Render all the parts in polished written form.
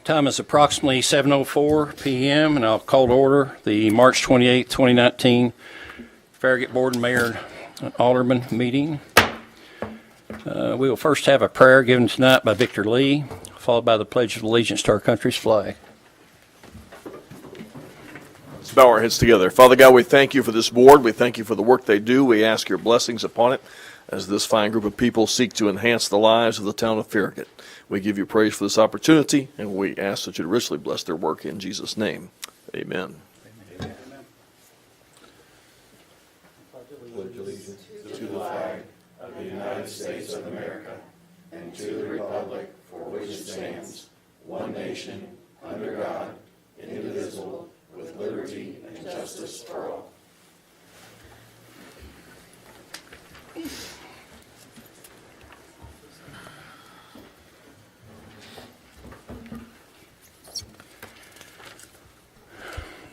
Time is approximately 7:04 p.m. and I'll call to order the March 28, 2019 Farragut Board and Mayor and Alderman meeting. We will first have a prayer given tonight by Victor Lee, followed by the Pledge of Allegiance to our country's flag. Let's bow our heads together. Father God, we thank you for this board. We thank you for the work they do. We ask your blessings upon it as this fine group of people seek to enhance the lives of the town of Farragut. We give you praise for this opportunity, and we ask that you richly bless their work in Jesus' name. Amen. Pledge allegiance to the flag of the United States of America and to the republic for which it stands, one nation, under God, indivisible, with liberty and justice for all.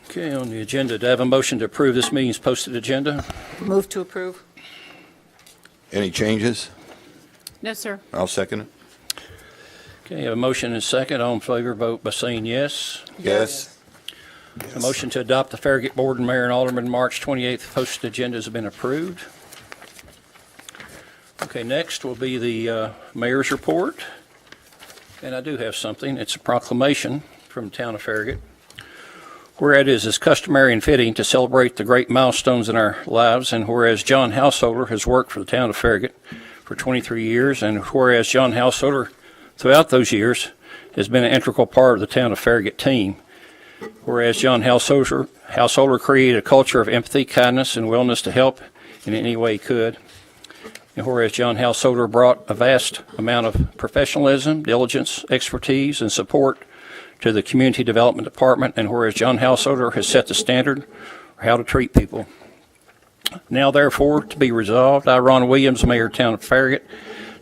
Okay, on the agenda, do I have a motion to approve this meeting's posted agenda? Move to approve. Any changes? No, sir. I'll second it. Okay, I have a motion and a second. All in favor, vote by saying yes. Yes. A motion to adopt the Farragut Board and Mayor and Alderman March 28th posted agenda has been approved. Okay, next will be the mayor's report. And I do have something. It's a proclamation from the town of Farragut. Whereas it is customary and fitting to celebrate the great milestones in our lives, and whereas John Householder has worked for the town of Farragut for 23 years, and whereas John Householder, throughout those years, has been an integral part of the town of Farragut team. Whereas John Householder created a culture of empathy, kindness, and willingness to help in any way he could. And whereas John Householder brought a vast amount of professionalism, diligence, expertise, and support to the Community Development Department, and whereas John Householder has set the standard for how to treat people. Now, therefore, to be resolved, I, Ron Williams, Mayor of the Town of Farragut,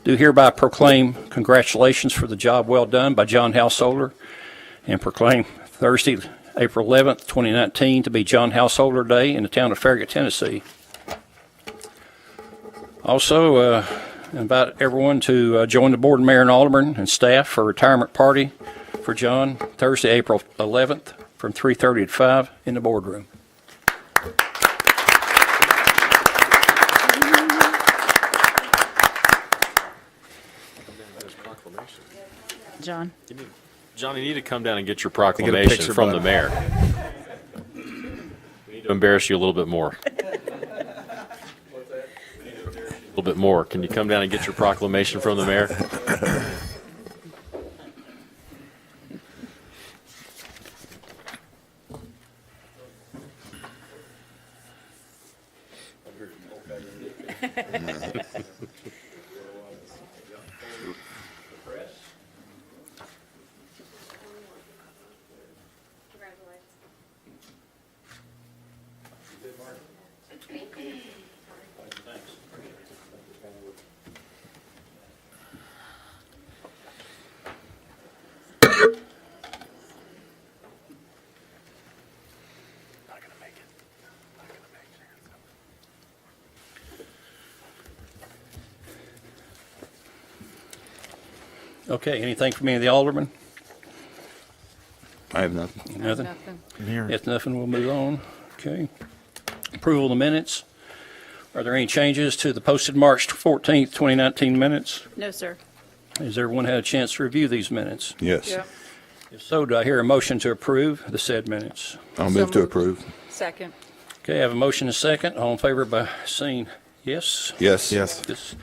do hereby proclaim congratulations for the job well done by John Householder, and proclaim Thursday, April 11th, 2019, to be John Householder Day in the town of Farragut, Tennessee. Also, invite everyone to join the board, mayor, and alderman and staff for a retirement party for John Thursday, April 11th, from 3:30 to 5 in the boardroom. John. John, you need to come down and get your proclamation from the mayor. We need to embarrass you a little bit more. A little bit more. Can you come down and get your proclamation from the mayor? Okay, anything from any of the aldermen? I have nothing. Nothing? Nothing. If nothing, we'll move on. Okay. Approval of the minutes. Are there any changes to the posted March 14th, 2019 minutes? No, sir. Has everyone had a chance to review these minutes? Yes. If so, do I hear a motion to approve the said minutes? I'll move to approve. Second. Okay, I have a motion and a second. All in favor by saying yes? Yes. This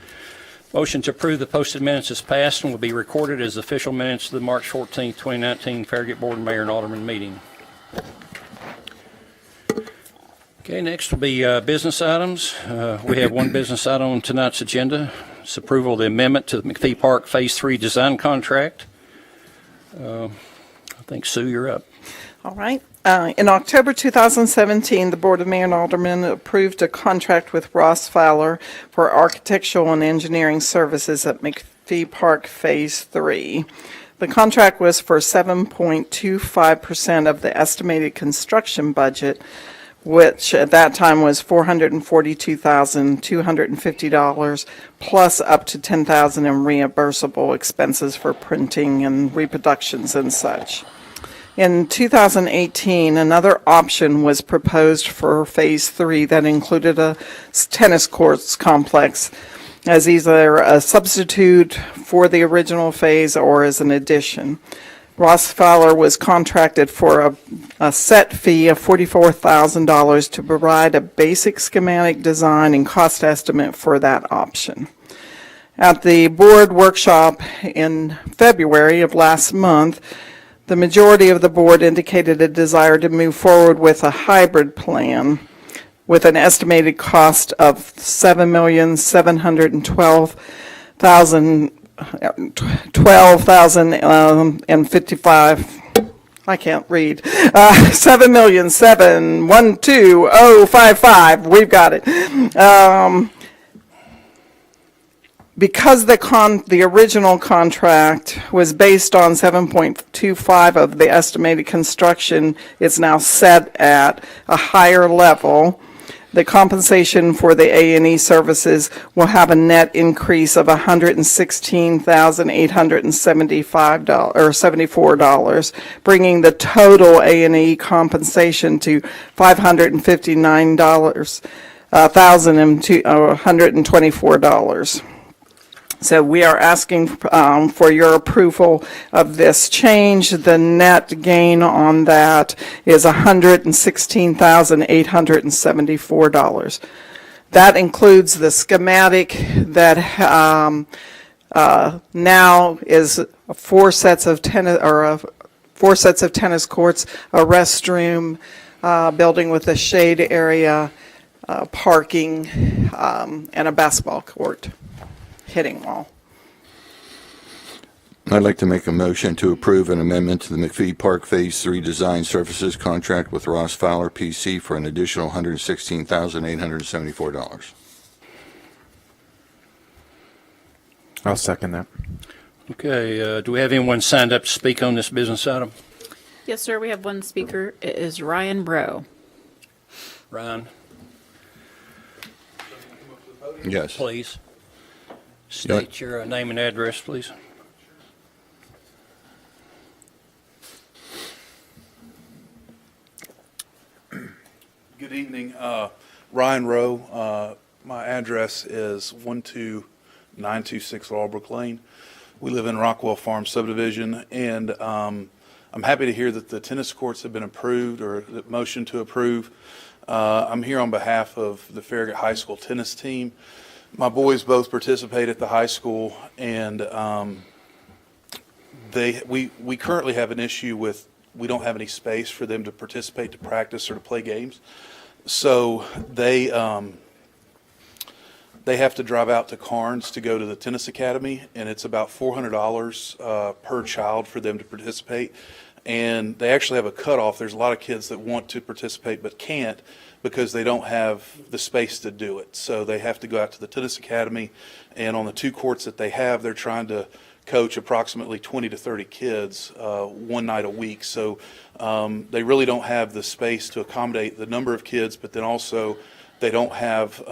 motion to approve the posted minutes is passed and will be recorded as official minutes of the March 14th, 2019 Farragut Board and Mayor and Alderman meeting. Okay, next will be business items. We have one business item on tonight's agenda. It's approval of the amendment to the McPhee Park Phase 3 design contract. I think, Sue, you're up. All right. In October 2017, the Board of Mayor and Aldermen approved a contract with Ross Fowler for architectural and engineering services at McPhee Park Phase 3. The contract was for 7.25% of the estimated construction budget, which at that time was $442,250, plus up to $10,000 in reimbursable expenses for printing and reproductions and such. In 2018, another option was proposed for Phase 3 that included a tennis courts complex as either a substitute for the original phase or as an addition. Ross Fowler was contracted for a set fee of $44,000 to provide a basic schematic design and cost estimate for that option. At the board workshop in February of last month, the majority of the board indicated a desire to move forward with a hybrid plan with an estimated cost of $7,712,055. I can't read. 7,712,055. We've got it. Because the original contract was based on 7.25 of the estimated construction, it's now set at a higher level. The compensation for the A&E services will have a net increase of $116,875 or $74, bringing the total A&E compensation to $559,124. So we are asking for your approval of this change. The net gain on that is $116,874. That includes the schematic that now is four sets of tennis courts, a restroom, building with a shade area, parking, and a basketball court. Hitting wall. I'd like to make a motion to approve an amendment to the McPhee Park Phase 3 Design Services contract with Ross Fowler, PC, for an additional $116,874. I'll second that. Okay, do we have anyone signed up to speak on this business item? Yes, sir, we have one speaker. It is Ryan Bro. Ryan, Yes. please. State your name and address, please. Good evening. Ryan Rowe. My address is 12926 Lawbrook Lane. We live in Rockwell Farm subdivision, and I'm happy to hear that the tennis courts have been approved, or the motion to approve. I'm here on behalf of the Farragut High School tennis team. My boys both participate at the high school, and we currently have an issue with we don't have any space for them to participate, to practice, or to play games. So they have to drive out to Carnes to go to the tennis academy, and it's about $400 per child for them to participate. And they actually have a cutoff. There's a lot of kids that want to participate but can't because they don't have the space to do it. So they have to go out to the tennis academy, and on the two courts that they have, they're trying to coach approximately 20 to 30 kids one night a week. So they really don't have the space to accommodate the number of kids, but then also they don't have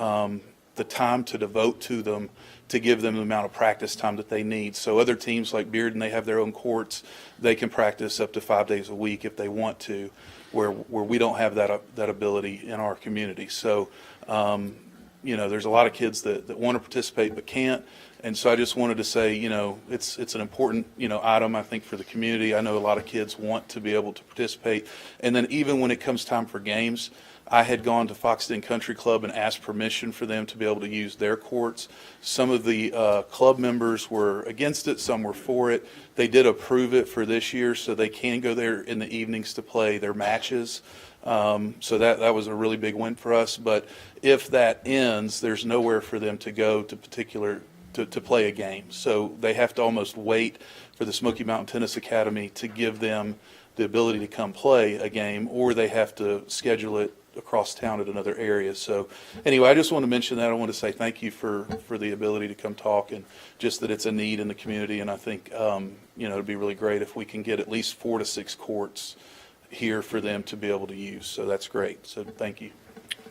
the time to devote to them to give them the amount of practice time that they need. So other teams like Bearden, they have their own courts. They can practice up to 5 days a week if they want to, where we don't have that ability in our community. So, there's a lot of kids that want to participate but can't. And so I just wanted to say, it's an important, item, I think, for the community. I know a lot of kids want to be able to participate. And then even when it comes time for games, I had gone to Foxton Country Club and asked permission for them to be able to use their courts. Some of the club members were against it, some were for it. They did approve it for this year, so they can go there in the evenings to play their matches. So that was a really big win for us. But if that ends, there's nowhere for them to go to play a game. So they have to almost wait for the Smoky Mountain Tennis Academy to give them the ability to come play a game, or they have to schedule it across town at another area. So anyway, I just want to mention that. I want to say thank you for the ability to come talk, and just that it's a need in the community. And I think, it'd be really great if we can get at least 4 to 6 courts here for them to be able to use. So that's great. So thank you.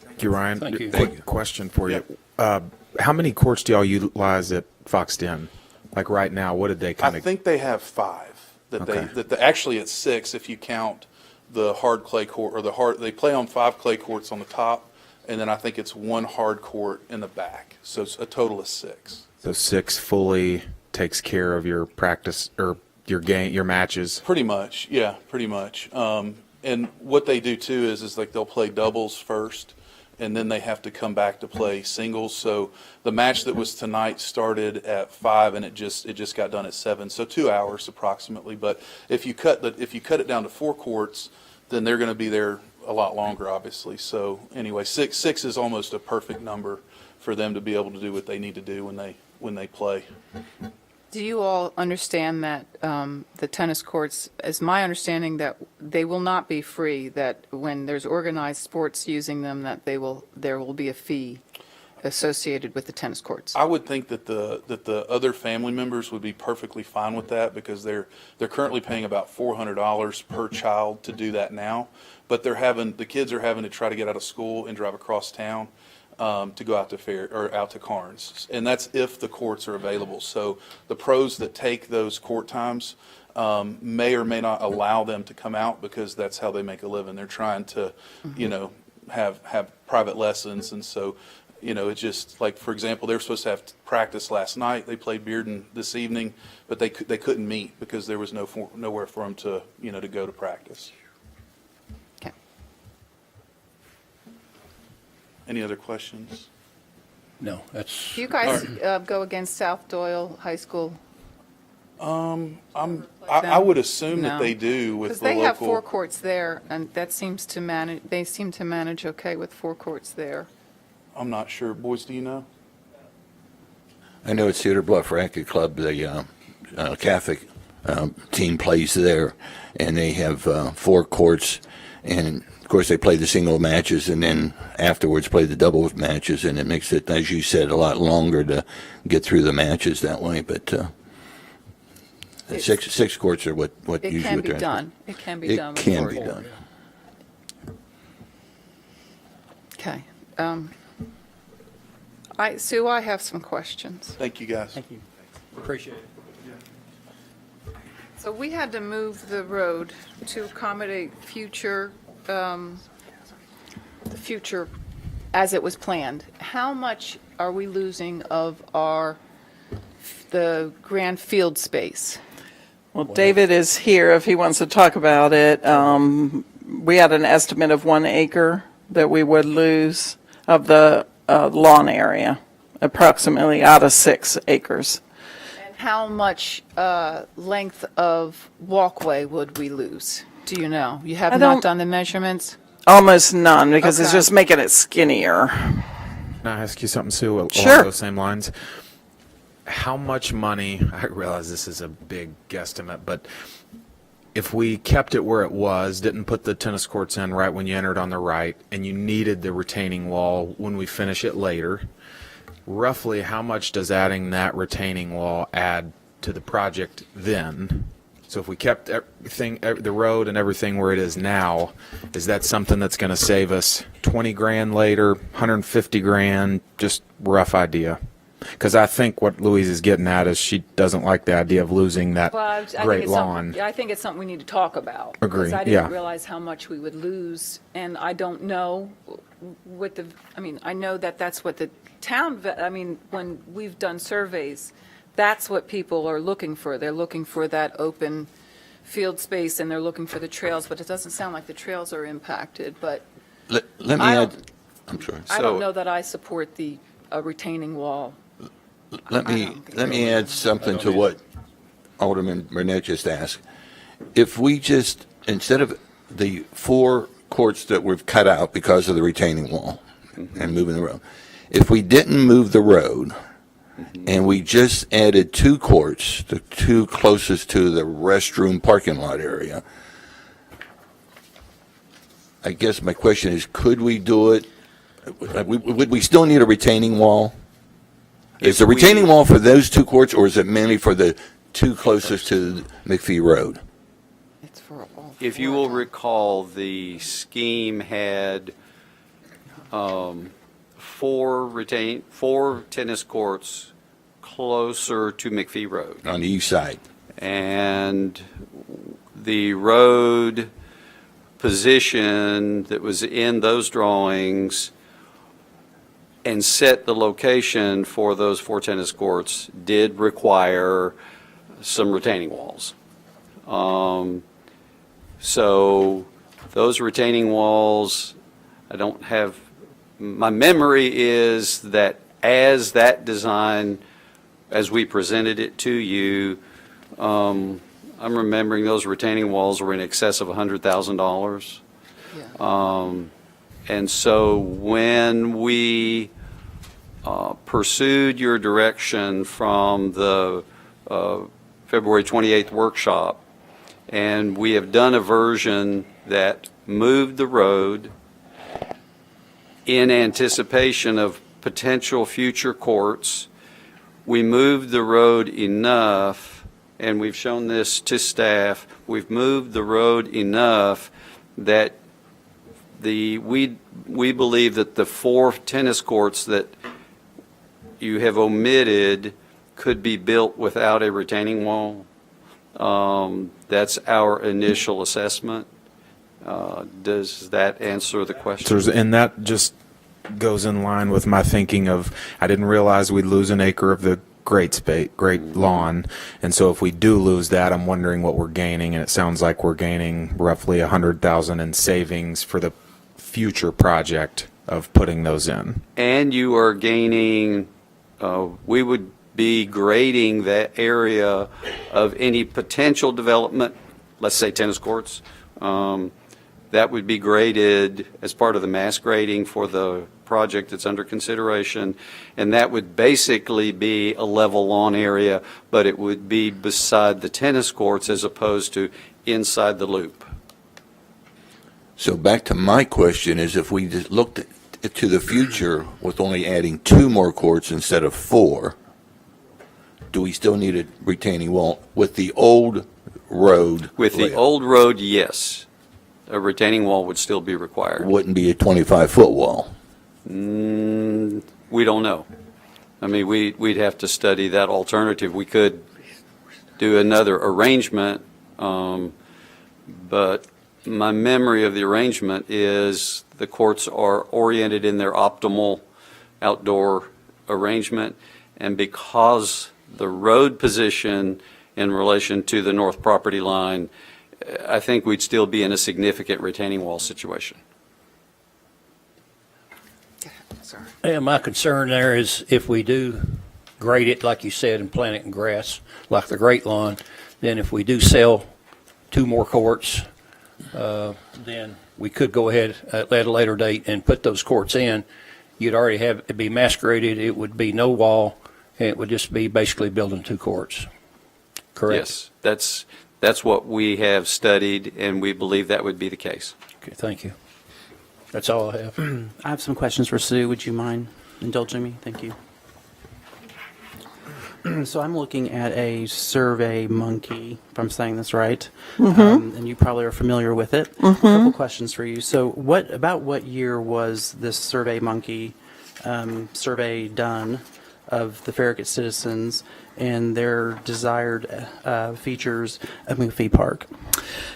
Thank you, Ryan. Thank you. Quick question for you. How many courts do y'all utilize at Fox Den? Like right now, what did they kind I of? think they have 5 that Okay. actually it's 6 if you count the hard clay court or the hard. They play on 5 clay courts on the top, and then I think it's 1 hard court in the back. So it's a total of 6. So 6 fully takes care of your practice or your game, your matches. Pretty much, yeah, pretty much. And what they do too is like they'll play doubles first, and then they have to come back to play singles. So the match that was tonight started at 5, and it just got done at 7. So 2 hours approximately. But if you cut it down to 4 courts, then they're going to be there a lot longer, obviously. So anyway, six is almost a perfect number for them to be able to do what they need to do when they play. Do you all understand that the tennis courts, as my understanding, that they will not be free, that when there's organized sports using them, that there will be a fee associated with the tennis courts? I would think that the other family members would be perfectly fine with that because they're currently paying about $400 per child to do that now, but the kids are having to try to get out of school and drive across town to go out to out to Carnes, and that's if the courts are available. So the pros that take those court times may or may not allow them to come out because that's how they make a living. They're trying to, have private lessons, and so. It's just like, for example, they were supposed to have practice last night. They played Bearden this evening, but they couldn't meet because there was nowhere for them to to go to practice. Okay. Any other questions? No, that's, Do you guys go against South Doyle High School? I would assume that they do with Because the they have local. 4 courts there, and that seems to manage. They seem to manage okay with 4 courts there. I'm not sure. Boys, do you know? I know it's Cedar Bluff Racquet Club, the Catholic team plays there, and they have 4 courts, and of course they play the single matches, and then afterwards play the doubles matches, and it makes it, as you said, a lot longer to get through the matches that way. But six courts are what It usually can be transport. done. It can be done. It with can 4. be done. Okay. Sue, I have some questions. Thank you, guys. thank you. Appreciate it. So we had to move the road to accommodate future, the future as it was planned. How much are we losing of the grand field space? Well, David is here if he wants to talk about it. We had an estimate of 1 acre that we would lose of the lawn area, approximately out of 6 acres. And how much length of walkway would we lose? Do you know? You have I not don't- done the measurements? Almost none, because it's Okay. just making it skinnier. Can I ask you something, Sue, along Sure. those same lines? How much money, I realize this is a big guesstimate, but if we kept it where it was, didn't put the tennis courts in right when you entered on the right, and you needed the retaining wall when we finish it later, roughly how much does adding that retaining wall add to the project then? So if we kept everything, the road and everything where it is now, is that something that's going to save us 20 grand later, 150 grand, just rough idea? Because I think what Louise is getting at is she doesn't like the idea of losing that great lawn. I think it's something we need to talk about. Agree, Because I yeah. didn't realize how much we would lose, and I don't know I know that that's what the town, when we've done surveys, that's what people are looking for. They're looking for that open field space, and they're looking for the trails, but it doesn't sound like the trails are impacted, but Let me I add. don't- I'm sorry. I don't know that I support the retaining wall. Let I me don't think let me so. add something to what Alderman Burnett just asked. If we just, instead of the 4 courts that we've cut out because of the retaining wall and moving the road, if we didn't move the road and we just added 2 courts, the 2 closest to the restroom parking lot area, I guess my question is, could we do it? Would we still need a retaining wall? Is the retaining wall for those 2 courts, or is it mainly for the 2 closest to McPhee Road? It's for all If you will recall, the scheme had four tennis courts closer to McPhee Road. On the east side. And the road position that was in those drawings and set the location for those 4 tennis courts did require some retaining walls. So those retaining walls, I don't have, my memory is that as that design, as we presented it to you, I'm remembering those retaining walls were in excess of $100,000. And so when we pursued your direction from the February 28th workshop, and we have done a version that moved the road in anticipation of potential future courts. We moved the road enough, and we've shown this to staff, we've moved the road enough that we believe that the 4 tennis courts that you have omitted could be built without a retaining wall. That's our initial assessment. Does that answer the question? And that just goes in line with my thinking of, I didn't realize we'd lose an acre of the great lawn, and so if we do lose that, I'm wondering what we're gaining, and it sounds like we're gaining roughly $100,000 in savings for the future project of putting those in. And you are gaining, we would be grading that area of any potential development, let's say tennis courts, that would be graded as part of the mass grading for the project that's under consideration, and that would basically be a level lawn area, but it would be beside the tennis courts as opposed to inside the loop. So back to my question is, if we just looked to the future with only adding 2 more courts instead of 4, do we still need a retaining wall with the old road? With the old road, yes. A retaining wall would still be required. Wouldn't be a 25-foot wall. We don't know. I mean, we'd have to study that alternative. We could do another arrangement, but my memory of the arrangement is the courts are oriented in their optimal outdoor arrangement, and because the road position in relation to the north property line, I think we'd still be in a significant retaining wall situation. And my concern there is if we do grade it, like you said, and plant it in grass, like the Great Lawn, then if we do sell 2 more courts, then we could go ahead at a later date and put those courts in. You'd already have it be mass graded. It would be no wall, and it would just be basically building 2 courts. Correct? Yes, that's what we have studied, and we believe that would be the case. Okay, thank you. That's all I have. I have some questions for Sue. Would you mind indulging me? Thank you. So I'm looking at a Survey Monkey, if I'm saying this right, and you probably are familiar with it. A couple questions for you. So about what year was this Survey Monkey survey done of the Farragut citizens and their desired features of McPhee Park?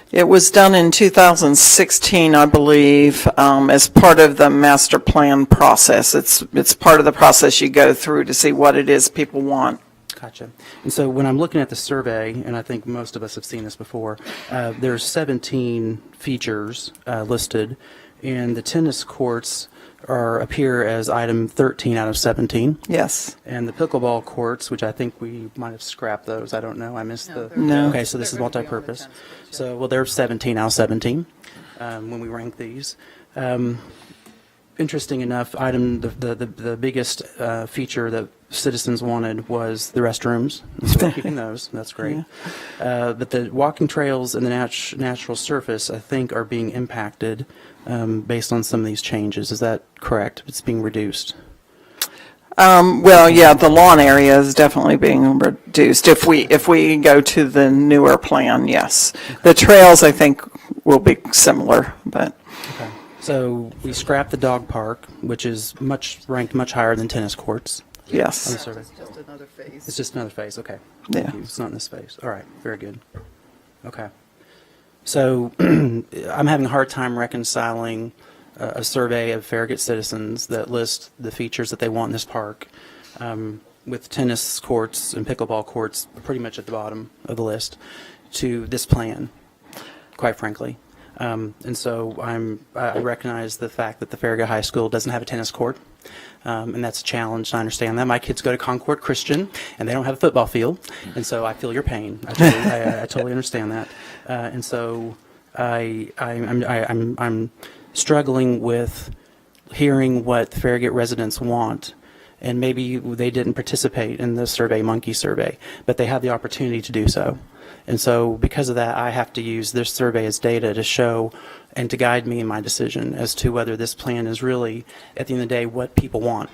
It was done in 2016, I believe, as part of the master plan process. It's part of the process you go through to see what it is people want. Gotcha. And so when I'm looking at the survey, and I think most of us have seen this before, there's 17 features listed, and the tennis courts appear as item 13 out of 17. Yes. And the pickleball courts, which I think we might have scrapped those. I don't know. I missed No. Okay, so this is multi-purpose. So, well, they're 17 out of 17 when we rank these. Interesting enough, the biggest feature that citizens wanted was the restrooms. So we're keeping those. That's great. Yeah. But the walking trails and the natural surface, I think, are being impacted based on some of these changes. Is that correct? It's being reduced. Well, yeah, the lawn area is definitely being reduced. If we go to the newer plan, yes. The trails, I think, will be similar, but. Okay. So we scrapped the dog park, which is ranked much higher than tennis courts on the Yes. survey. Just another phase. It's just another phase. Okay. Yeah. Thank you. It's not in this phase. All right. Very good. Okay. So I'm having a hard time reconciling a survey of Farragut citizens that list the features that they want in this park, with tennis courts and pickleball courts pretty much at the bottom of the list, to this plan, quite frankly. And so I recognize the fact that the Farragut High School doesn't have a tennis court, and that's a challenge. I understand that. My kids go to Concord Christian, and they don't have a football field, and so I feel your pain. I totally understand that. And so I'm struggling with hearing what Farragut residents want. And maybe they didn't participate in the Survey Monkey survey, but they have the opportunity to do so. And so because of that, I have to use this survey as data to show and to guide me in my decision as to whether this plan is really, at the end of the day, what people want.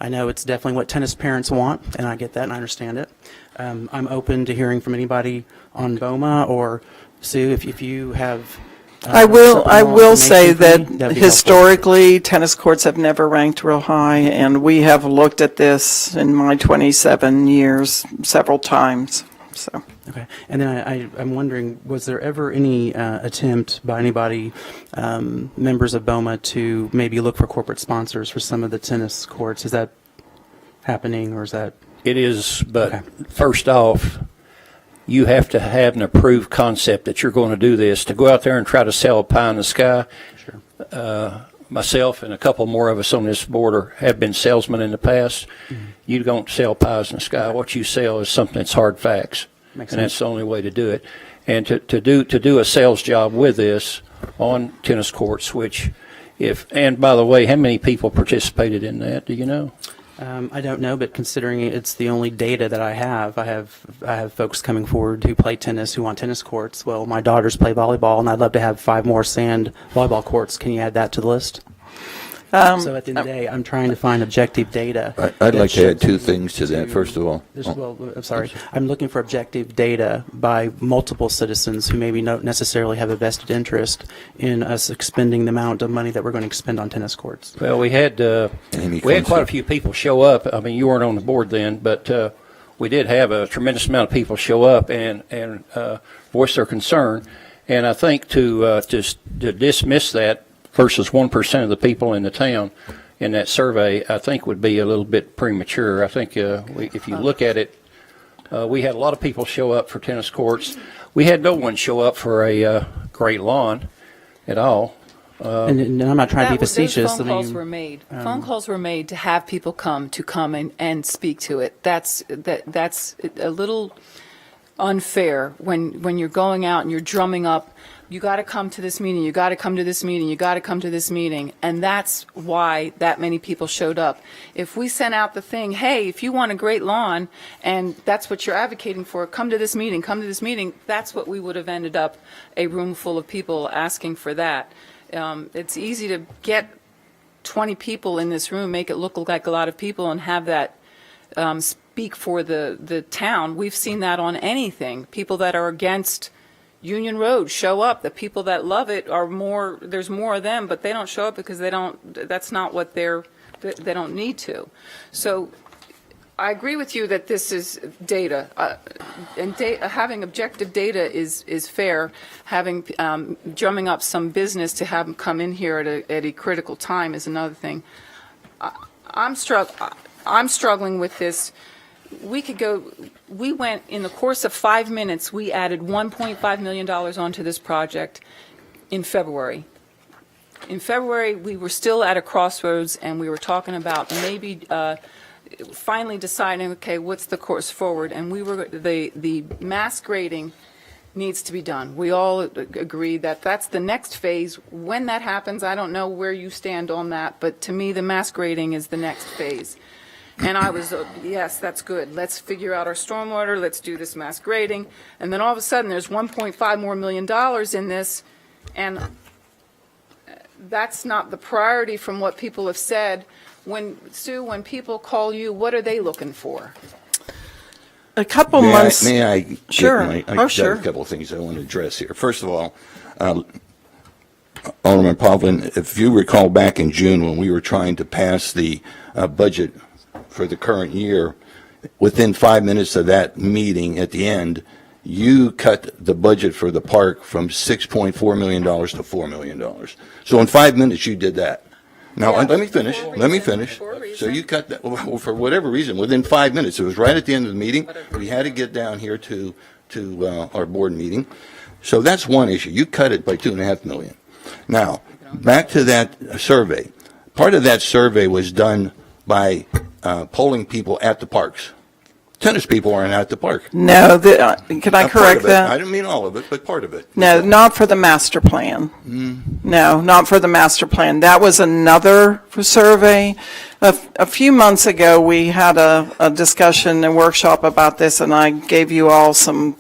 I know it's definitely what tennis parents want, and I get that and I understand it. I'm open to hearing from anybody on BOMA, or Sue, if you have I will say that that'd be helpful. historically, tennis courts have never ranked real high, and we have looked at this in my 27 years several times, so. Okay. And then I'm wondering, was there ever any attempt by anybody, members of BOMA, to maybe look for corporate sponsors for some of the tennis courts? Is that happening, or is that? It is, but Okay. first off, you have to have an approved concept that you're going to do this. To go out there and try to sell a pie in the sky, Sure. myself and a couple more of us on this board have been salesmen in the past. Mm-hmm. You don't sell pies in the sky. What you sell is something that's hard facts, Makes and sense. that's the only way to do it. And to do a sales job with this on tennis courts, which and by the way, how many people participated in that? Do you know? I don't know, but considering it's the only data that I have folks coming forward who play tennis, who want tennis courts. Well, my daughters play volleyball, and I'd love to have 5 more sand volleyball courts. Can you add that to the list? So at the end of the day, I'm trying to find objective data. I'd that like to add shows 2 things to that. First of all, Well, I'm sorry. I'm looking for objective data by multiple citizens who maybe don't necessarily have a vested interest in us expending the amount of money that we're going to expend on tennis courts. Well, we had quite a few people show up. I mean, you weren't on the board then, but we did have a tremendous amount of people show up and voice their concern. And I think to dismiss that versus 1% of the people in the town in that survey, I think would be a little bit premature. I think if you look at it, we had a lot of people show up for tennis courts. We had no one show up for a great lawn at all. And I'm not trying to be facetious. Those phone calls were made. Phone calls were made to have people come and speak to it. That's a little unfair when you're going out and you're drumming up, you got to come to this meeting, you got to come to this meeting, you got to come to this meeting. And that's why that many people showed up. If we sent out the thing, hey, if you want a great lawn and that's what you're advocating for, come to this meeting, that's what we would have ended up, a room full of people asking for that. It's easy to get 20 people in this room, make it look like a lot of people, and have that speak for the town. We've seen that on anything. People that are against Union Road show up. The people that love it there's more of them, but they don't show up because that's not what they don't need to. So I agree with you that this is data, and having objective data is fair. Having drumming up some business to have them come in here at a critical time is another thing. I'm struggling with this. We went in the course of 5 minutes. We added $1.5 million onto this project in February. In February, we were still at a crossroads, and we were talking about maybe finally deciding, okay, what's the course forward? And the mass grading needs to be done. We all agree that that's the next phase. When that happens, I don't know where you stand on that, but to me, the mass grading is the next phase. And I was, yes, that's good. Let's figure out our stormwater. Let's do this mass grading. And then all of a sudden, there's $1.5 million in this, and that's not the priority from what people have said. Sue, when people call you, what are they looking for? A couple months. May I get Sure. a couple of things I want to address here. First of all, Alderman Povlin, if you recall back in June when we were trying to pass the budget for the current year, within 5 minutes of that meeting at the end, you cut the budget for the park from $6.4 million to $4 million. So in 5 minutes, you did that. Now, Yeah, let me finish. for a Let me reason, finish. for a reason. So you cut that, well, for whatever reason, within 5 minutes. It was right at the end of the meeting. We had to get down here to our board meeting. So that's one issue. You cut it by $2.5 million. Now, back to that survey. Part of that survey was done by polling people at the parks. Tennis people aren't at the park. No, can I Part correct of it. that? I didn't mean all of it, but part of it. No, not for the master plan. No, not for the master plan. That was another survey. A few months ago, we had a discussion and workshop about this, and I gave you all some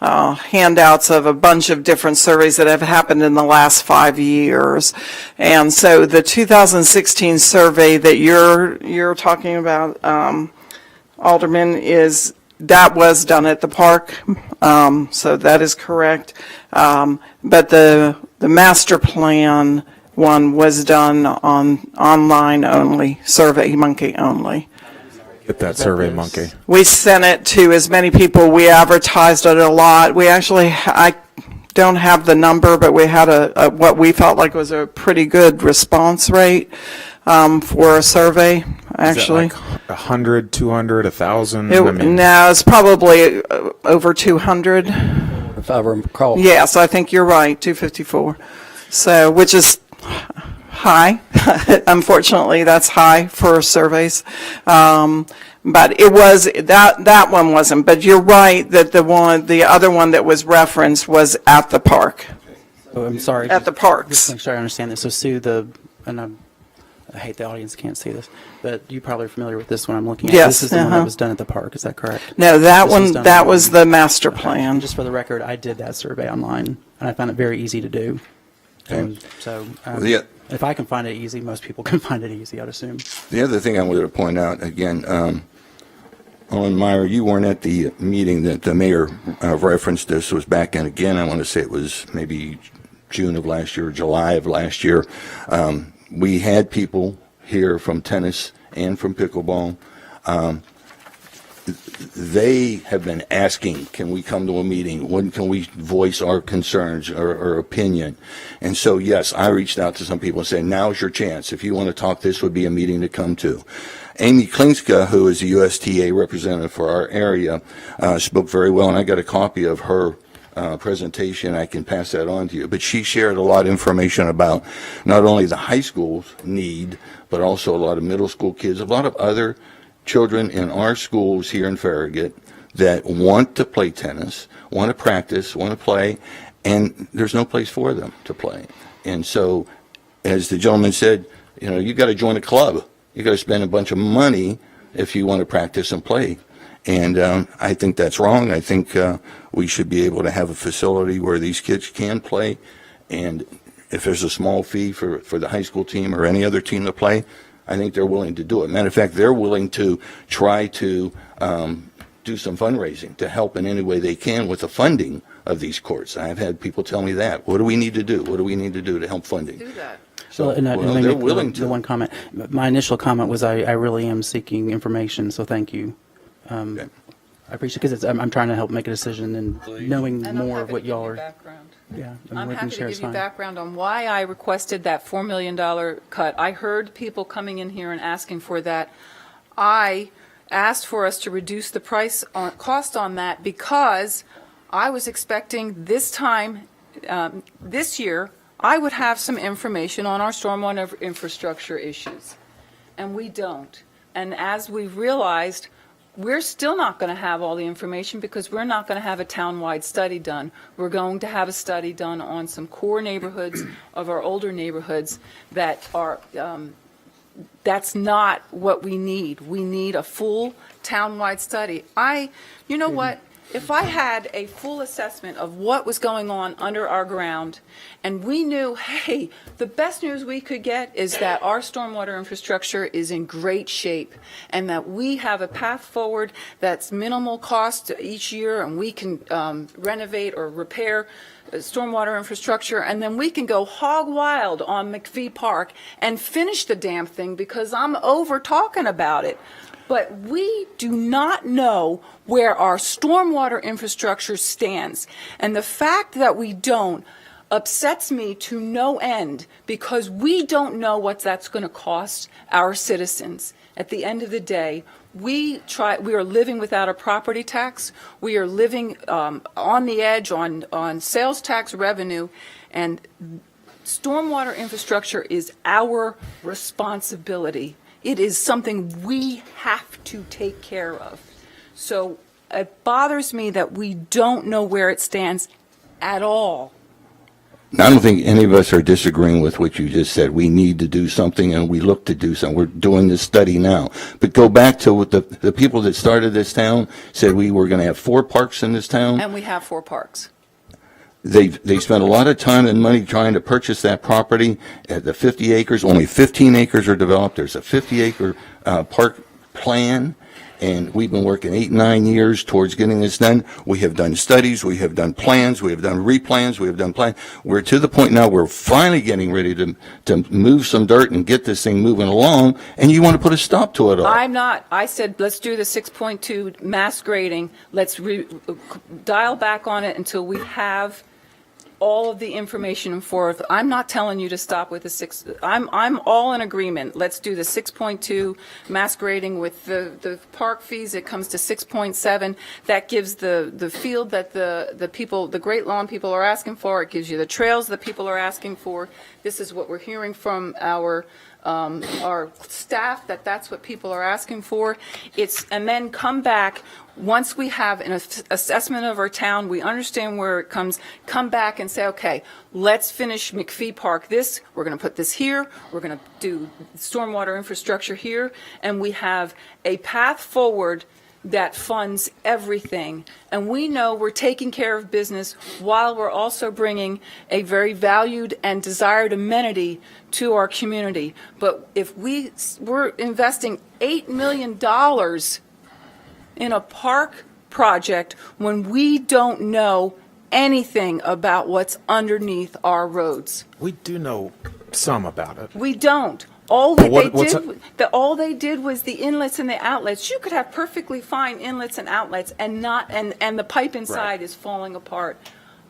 handouts of a bunch of different surveys that have happened in the last 5 years. And so the 2016 survey that you're talking about, Alderman, that was done at the park, so that is correct. But the master plan one was done on online only, Survey Monkey only. Get that Survey Monkey. We sent it to as many people. We advertised it a lot. We actually, I don't have the number, but we had what we felt like was a pretty good response rate for a survey, actually. Is that like 100, 200, 1,000? No, it's probably over 200. If I recall. Yes, I think you're right, 254. So, which is high. Unfortunately, that's high for surveys. But it was, that one wasn't. But you're right that the other one that was referenced was at the park. Oh, I'm sorry. At the parks. Just to make sure I understand this. So Sue, I hate the audience can't see this, but you probably are familiar with this one I'm looking at. Yes, This is the one that was done at the park. Is that correct? No, that This was one, done that online. was the master Okay. plan. Just for the record, I did that survey online, and I found it very easy to do. Okay. So if I can find it easy, most people can find it easy, I'd assume. The other thing I wanted to point out, again, Owen Meyer, you weren't at the meeting that the mayor referenced. This was back in, again, I want to say it was maybe June of last year, July of last year. We had people here from tennis and from pickleball. They have been asking, can we come to a meeting? When can we voice our concerns or opinion? And so, yes, I reached out to some people and said, now's your chance. If you want to talk, this would be a meeting to come to. Amy Klinska, who is the USTA representative for our area, spoke very well, and I got a copy of her presentation. I can pass that on to you. But she shared a lot of information about not only the high school's need, but also a lot of middle school kids, a lot of other children in our schools here in Farragut that want to play tennis, want to practice, want to play, and there's no place for them to play. And so, as the gentleman said, you've got to join a club. You've got to spend a bunch of money if you want to practice and play. And I think that's wrong. I think we should be able to have a facility where these kids can play. And if there's a small fee for the high school team or any other team to play, I think they're willing to do it. Matter of fact, they're willing to try to do some fundraising to help in any way they can with the funding of these courts. I've had people tell me that. What do we need to do? What do we need to do to help funding? Do that. So, and let me they're make willing the to. one comment. My initial comment was I really am seeking information, so thank you. Okay. I appreciate it because I'm trying to help make a decision and knowing And I'm more of happy what to give y'all you are. background. Yeah, I'm what happy share to is give you fine. background on why I requested that $4 million cut. I heard people coming in here and asking for that. I asked for us to reduce the cost on that because I was expecting this time, this year, I would have some information on our stormwater infrastructure issues. And we don't. And as we've realized, we're still not going to have all the information because we're not going to have a town-wide study done. We're going to have a study done on some core neighborhoods of our older neighborhoods that are, that's not what we need. We need a full town-wide study. You know what? if I had a full assessment of what was going on under our ground, and we knew, hey, the best news we could get is that our stormwater infrastructure is in great shape, and that we have a path forward that's minimal cost each year, and we can renovate or repair stormwater infrastructure, and then we can go hog wild on McPhee Park and finish the damn thing because I'm over talking about it. But we do not know where our stormwater infrastructure stands. And the fact that we don't upsets me to no end because we don't know what that's going to cost our citizens. At the end of the day, we are living without a property tax. We are living on the edge on sales tax revenue, and stormwater infrastructure is our responsibility. It is something we have to take care of. So it bothers me that we don't know where it stands at all. I don't think any of us are disagreeing with what you just said. We need to do something, and we look to do something. We're doing this study now. But go back to what the people that started this town said we were going to have 4 parks in this town. And we have 4 parks. They spent a lot of time and money trying to purchase that property at the 50 acres. Only 15 acres are developed. There's a 50-acre park plan, and we've been working 8, 9 years towards getting this done. We have done studies. We have done plans. We have done replans. We have done plans. We're to the point now we're finally getting ready to move some dirt and get this thing moving along, and you want to put a stop to it all. I'm not. I said, let's do the 6.2 mass grading. Let's dial back on it until we have all of the information forth. I'm not telling you to stop with the 6. I'm all in agreement. Let's do the 6.2 mass grading with the park fees. It comes to 6.7. That gives the field that the people, the Great Lawn people are asking for. It gives you the trails that people are asking for. This is what we're hearing from our staff, that's what people are asking for. And then come back, once we have an assessment of our town, we understand where it comes, come back and say, okay, let's finish McPhee Park we're going to put this here, we're going to do stormwater infrastructure here, and we have a path forward that funds everything. And we know we're taking care of business while we're also bringing a very valued and desired amenity to our community. But if we're investing $8 million in a park project when we don't know anything about what's underneath our roads. We do know some about it. We don't. All they did was the inlets and the outlets. You could have perfectly fine inlets and outlets and the pipe inside is falling apart.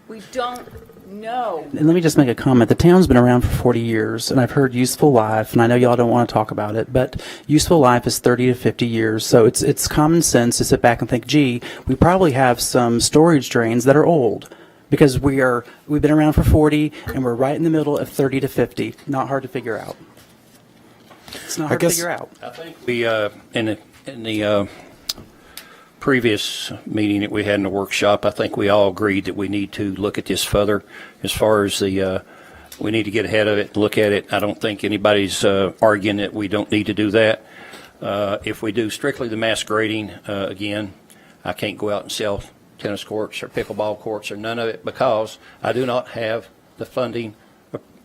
We don't know. And let me just make a comment. The town's been around for 40 years, and I've heard useful life, and I know y'all don't want to talk about it, but useful life is 30 to 50 years. So it's common sense to sit back and think, gee, we probably have some storage drains that are old. Because we've been around for 40, and we're right in the middle of 30 to 50. Not hard to figure out. It's not hard to figure out. I think we, in the previous meeting that we had in the workshop, I think we all agreed that we need to look at this further as far as we need to get ahead of it and look at it. I don't think anybody's arguing that we don't need to do that. If we do strictly the mass grading, again, I can't go out and sell tennis courts or pickleball courts or none of it because I do not have the funding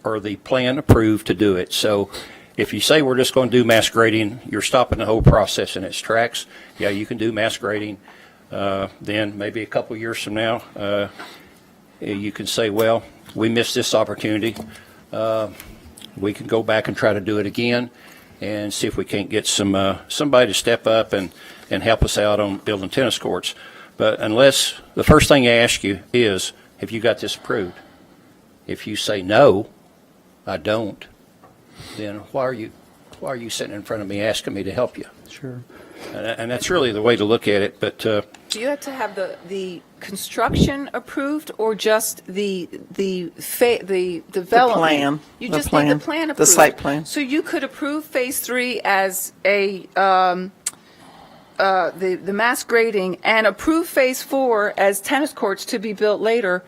or the plan approved to do it. So if you say we're just going to do mass grading, you're stopping the whole process in its tracks. Yeah, you can do mass grading. Then maybe a couple years from now, you can say, well, we missed this opportunity. We can go back and try to do it again and see if we can't get somebody to step up and help us out on building tennis courts. But unless the first thing I ask you is, have you got this approved? If you say no, I don't, then why are you sitting in front of me asking me to help you? Sure. And that's really the way to look at it. But do you have to have the construction approved or just the development? The plan. You The just plan. need the plan approved. The site plan. So you could approve Phase 3 as the mass grading and approve Phase 4 as tennis courts to be built later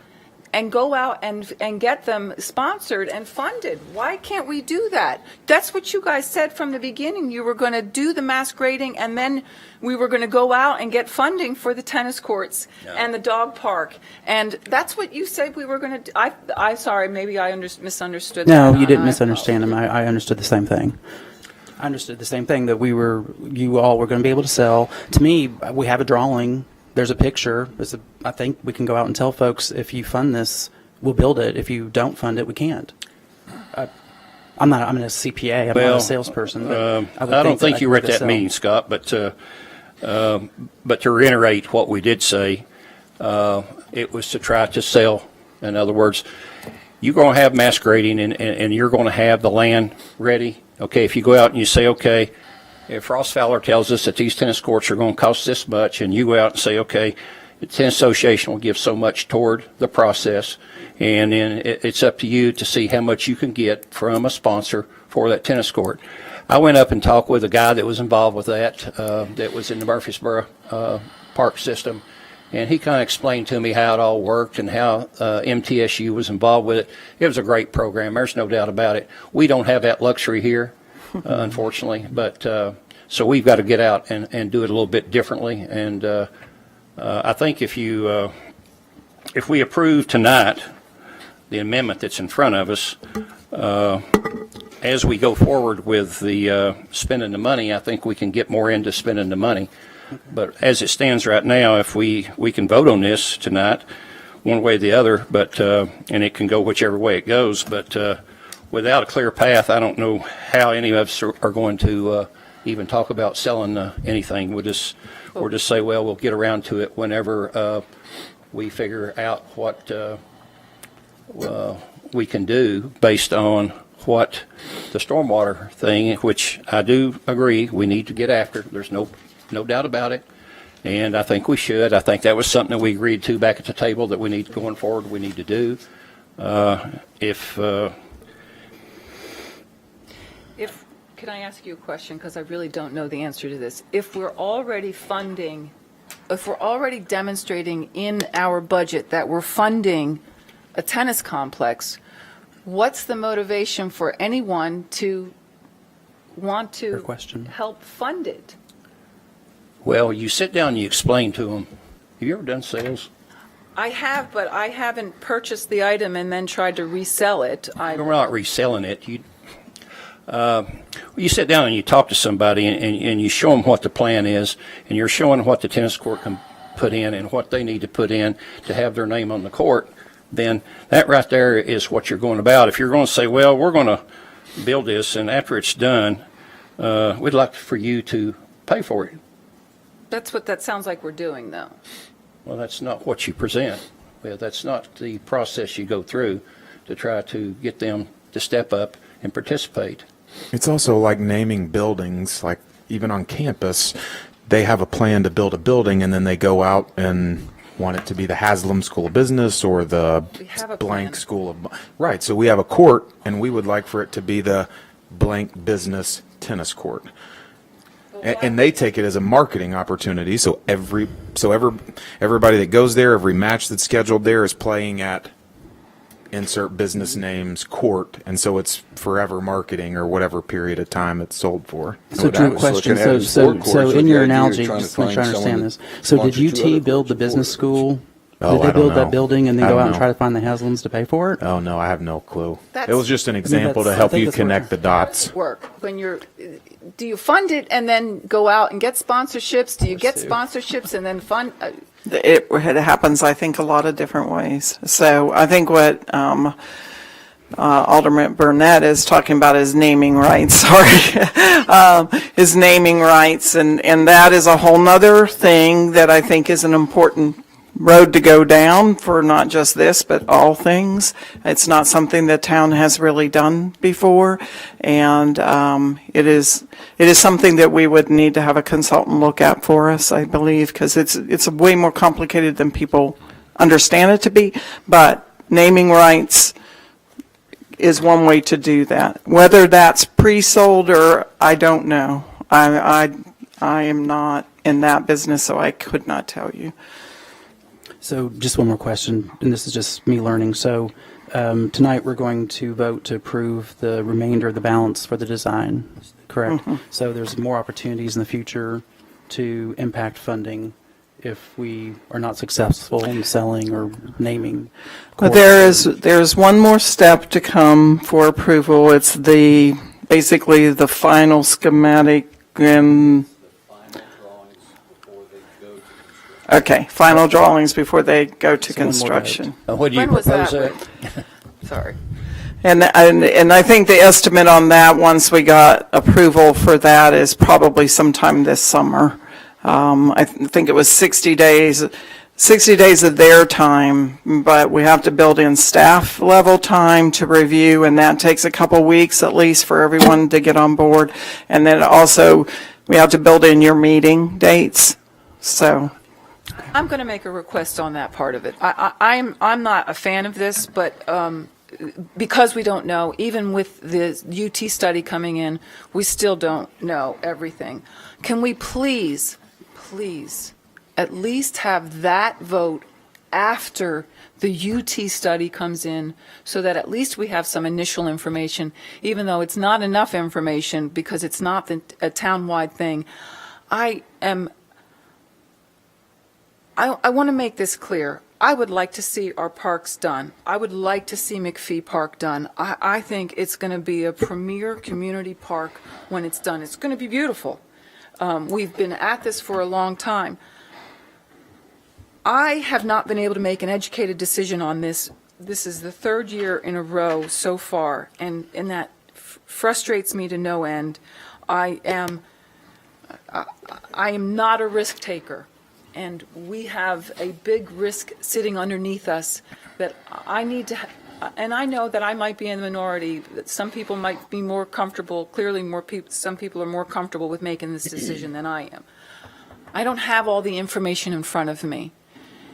and go out and get them sponsored and funded. Why can't we do that? That's what you guys said from the beginning. You were going to do the mass grading, and then we were going to go out and get funding for the tennis courts and the dog park. And that's what you said we were going to do. I'm sorry, maybe I misunderstood that. No, you didn't misunderstand him. I understood the same thing. I understood the same thing, that you all were going to be able to sell. To me, we have a drawing. There's a picture. I think we can go out and tell folks, if you fund this, we'll build it. If you don't fund it, we can't. I'm a CPA. I'm not a salesperson. I don't think you were at that meeting, Scott, but to reiterate what we did say, it was to try to sell. In other words, you're going to have mass grading and you're going to have the land ready. Okay, if you go out and you say, okay, if Ross Fowler tells us that these tennis courts are going to cost this much, and you go out and say, okay, the tennis association will give so much toward the process, and then it's up to you to see how much you can get from a sponsor for that tennis court. I went up and talked with a guy that was involved with that was in the Murfreesboro park system, and he kind of explained to me how it all worked and how MTSU was involved with it. It was a great program. There's no doubt about it. We don't have that luxury here. Unfortunately, but so we've got to get out and do it a little bit differently. And I think if we approve tonight the amendment that's in front of us, as we go forward with the spending the money, I think we can get more into spending the money. But as it stands right now, if we can vote on this tonight, one way or the other, but and it can go whichever way it goes, but without a clear path, I don't know how any of us are going to even talk about selling anything. We'll just say, well, we'll get around to it whenever we figure out what we can do based on what the stormwater thing, which I do agree we need to get after. There's no doubt about it. And I think we should. I think that was something that we agreed to back at the table that we need going forward, we need to do. Can I ask you a question? Because I really don't know the answer to this. If we're already demonstrating in our budget that we're funding a tennis complex, what's the motivation for anyone to want to help fund it? Well, you sit down and you explain to them. Have you ever done sales? I have, but I haven't purchased the item and then tried to resell it. We're not reselling it. You sit down and you talk to somebody and you show them what the plan is, and you're showing what the tennis court can put in and what they need to put in to have their name on the court, then that right there is what you're going about. If you're going to say, well, we're going to build this, and after it's done, we'd like for you to pay for it. That's what that sounds like we're doing, though. Well, that's not what you present. Well, that's not the process you go through to try to get them to step up and participate. It's also like naming buildings, like even on campus, they have a plan to build a building and then they go out and want it to be the Haslam School of Business or the blank School of... Right, so we have a court and we would like for it to be the blank business tennis court. And they take it as a marketing opportunity, so everybody that goes there, every match that's scheduled there is playing at insert business names court, and so it's forever marketing or whatever period of time it's sold for. So, Drew, question. So in your analogy, just to make sure I understand this. So did UT build the business school? Did they build that building and then go out and try to find the Haslams to pay for it? Oh, no, I have no clue. It was just an example to help you connect the dots. Work when do you fund it and then go out and get sponsorships? Do you get sponsorships and then fund? It happens, I think, a lot of different ways. So I think what Alderman Burnett is talking about is naming rights. Is naming rights, and that is a whole nother thing that I think is an important road to go down for not just this, but all things. It's not something the town has really done before, and it is something that we would need to have a consultant look at for us, I believe, because it's way more complicated than people understand it to be. But naming rights is one way to do that. Whether that's pre-sold or I don't know. I am not in that business, so I could not tell you. So just one more question, and this is just me learning. So tonight we're going to vote to approve the remainder of the balance for the design, correct? So there's more opportunities in the future to impact funding if we are not successful in selling or naming. But there's one more step to come for approval. It's basically the final schematic and, okay, final drawings before they go to construction. What do you When was propose that? that? Sorry. And I think the estimate on that, once we got approval for that, is probably sometime this summer. I think it was 60 days of their time, but we have to build in staff level time to review, and that takes a couple weeks at least for everyone to get on board. And then also, we have to build in your meeting dates, so. I'm going to make a request on that part of it. I'm not a fan of this, but because we don't know, even with the UT study coming in, we still don't know everything. Can we please at least have that vote after the UT study comes in, so that at least we have some initial information, even though it's not enough information because it's not a town-wide thing. I want to make this clear. I would like to see our parks done. I would like to see McPhee Park done. I think it's going to be a premier community park when it's done. It's going to be beautiful. We've been at this for a long time. I have not been able to make an educated decision on this. This is the third year in a row so far, and that frustrates me to no end. I am not a risk taker, and we have a big risk sitting underneath us that I need to. And I know that I might be in the minority, that some people might be more comfortable, clearly some people are more comfortable with making this decision than I am. I don't have all the information in front of me.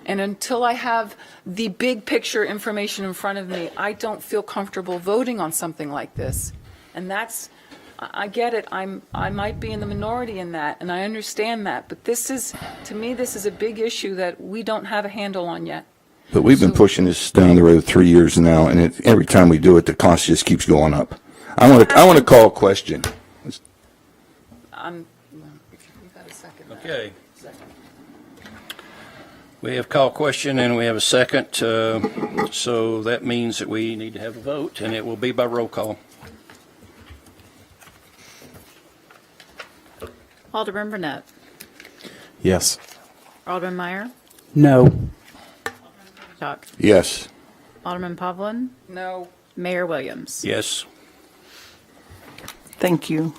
And until I have the big picture information in front of me, I don't feel comfortable voting on something like this. And I get it, I might be in the minority in that, and I understand that, but to me, this is a big issue that we don't have a handle on yet. But we've been pushing this down the road 3 years now, and every time we do it, the cost just keeps going up. I want to call a question. You've got a second. Okay. We have call question and we have a second, so that means that we need to have a vote, and it will be by roll call. Alderman Burnett. Yes. Alderman Meyer. No. Talk. Yes. Alderman Pavlin. No. Mayor Williams. Yes. Thank you.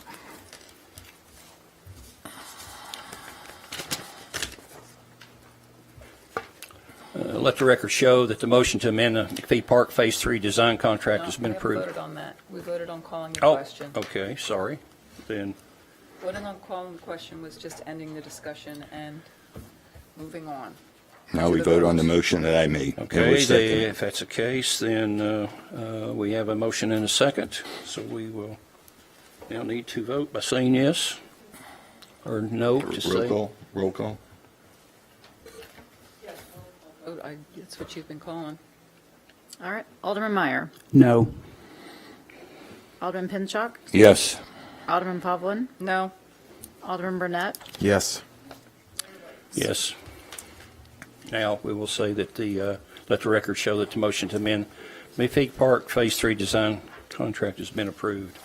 Let the record show that the motion to amend the McPhee Park Phase 3 design contract has been We approved. voted on that. We voted on calling the Oh, question. okay, sorry. Then, Voting on calling the question was just ending the discussion and moving on. Now we vote on the motion that I made. It okay, was seconded. if that's the case, then we have a motion and a second, so we will now need to vote by saying yes or no to say. Roll call. That's what you've been calling. All right. Alderman Meyer. No. Alderman Pinchuk. Yes. Alderman Pavlin. No. Alderman Burnett. Yes. Yes. Now, we will say that let the record show that the motion to amend McPhee Park Phase 3 design contract has been approved.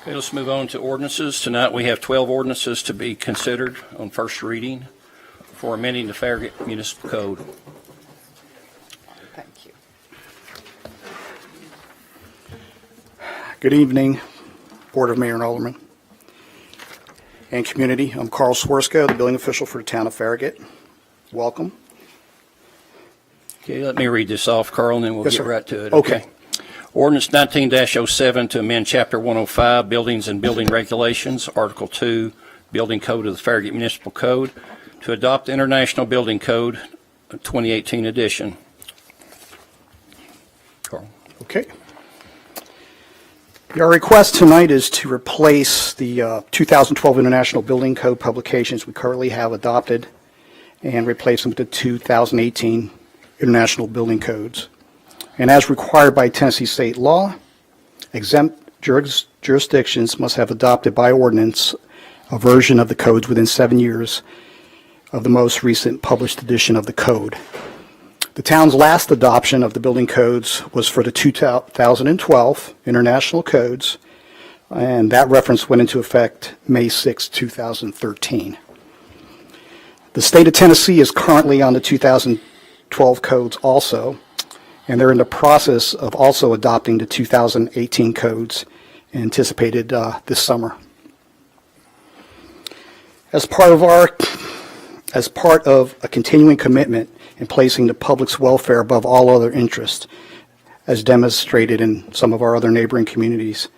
Okay, let's move on to ordinances. Tonight, we have 12 ordinances to be considered on first reading for amending the Farragut Municipal Code. Thank you. Good evening, Board of Mayor and Aldermen and community. I'm Carl Swersko, the building official for the town of Farragut. Welcome. Okay, let me read this off, Carl, and then we'll Yes, get sir. right to it. Okay. Ordinance 19-07 to amend Chapter 105, Buildings and Building Regulations, Article 2, Building Code of the Farragut Municipal Code, to adopt the International Building Code 2018 edition. Carl. Okay. Our request tonight is to replace the 2012 International Building Code publications we currently have adopted and replace them with the 2018 International Building Codes. And as required by Tennessee state law, exempt jurisdictions must have adopted by ordinance a version of the codes within 7 years of the most recent published edition of the code. The town's last adoption of the building codes was for the 2012 International Codes, and that reference went into effect May 6, 2013. The state of Tennessee is currently on the 2012 codes also, and they're in the process of also adopting the 2018 codes anticipated this summer. As part of a continuing commitment in placing the public's welfare above all other interests, as demonstrated in some of our other neighboring communities,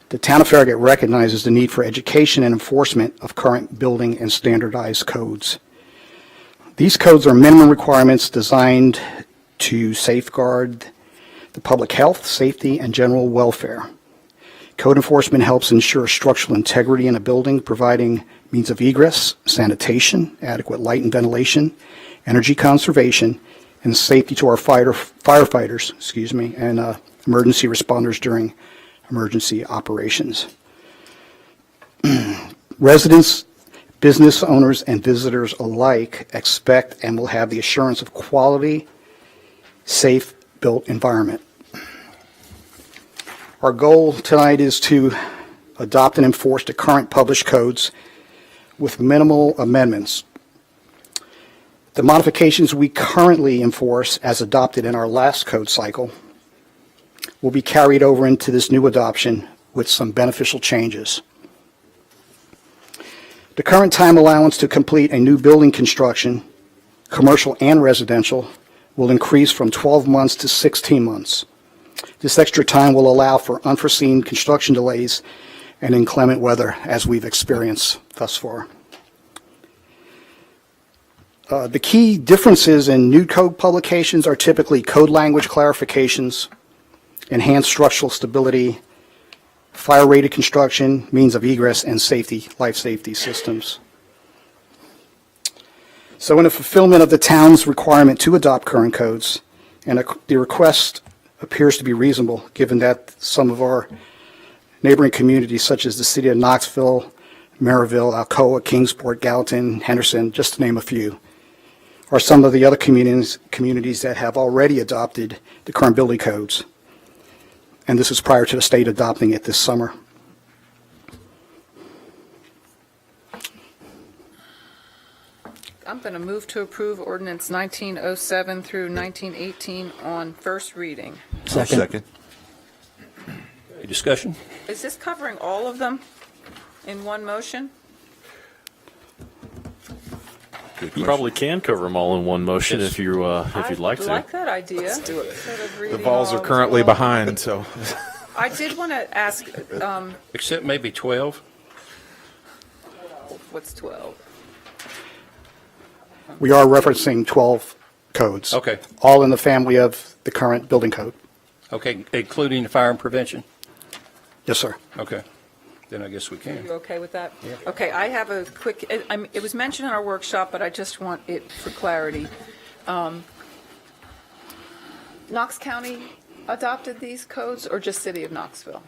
the town of Farragut recognizes the need for education and enforcement of current building and standardized codes. These codes are minimum requirements designed to safeguard the public health, safety, and general welfare. Code enforcement helps ensure structural integrity in a building, providing means of egress, sanitation, adequate light and ventilation, energy conservation, and safety to our firefighters, and emergency responders during emergency operations. Residents, business owners, and visitors alike expect and will have the assurance of quality, safe built environment. Our goal tonight is to adopt and enforce the current published codes with minimal amendments. The modifications we currently enforce as adopted in our last code cycle will be carried over into this new adoption with some beneficial changes. The current time allowance to complete a new building construction, commercial and residential, will increase from 12 months to 16 months. This extra time will allow for unforeseen construction delays and inclement weather as we've experienced thus far. The key differences in new code publications are typically code language clarifications, enhanced structural stability, fire-rated construction, means of egress, and life safety systems. So in the fulfillment of the town's requirement to adopt current codes, and the request appears to be reasonable, given that some of our neighboring communities, such as the city of Knoxville, Maryville, Alcoa, Kingsport, Gallatin, Henderson, just to name a few, are some of the other communities that have already adopted the current building codes. And this is prior to the state adopting it this summer. I'm going to move to approve ordinance 1907 through 1918 on first reading. Second. Any discussion? Is this covering all of them in one motion? You probably can cover them all in one motion if you'd like to. I like that idea. Let's do it. The balls are currently behind, so. I did want to ask, Except maybe 12? what's 12? We are referencing 12 codes. Okay. All in the family of the current building code. Okay, including the fire and prevention? Yes, sir. Okay, then I guess we Are can. you okay with that? Yeah. Okay, I have a quick, it was mentioned in our workshop, but I just want it for clarity. Knox County adopted these codes, or just City of Knoxville?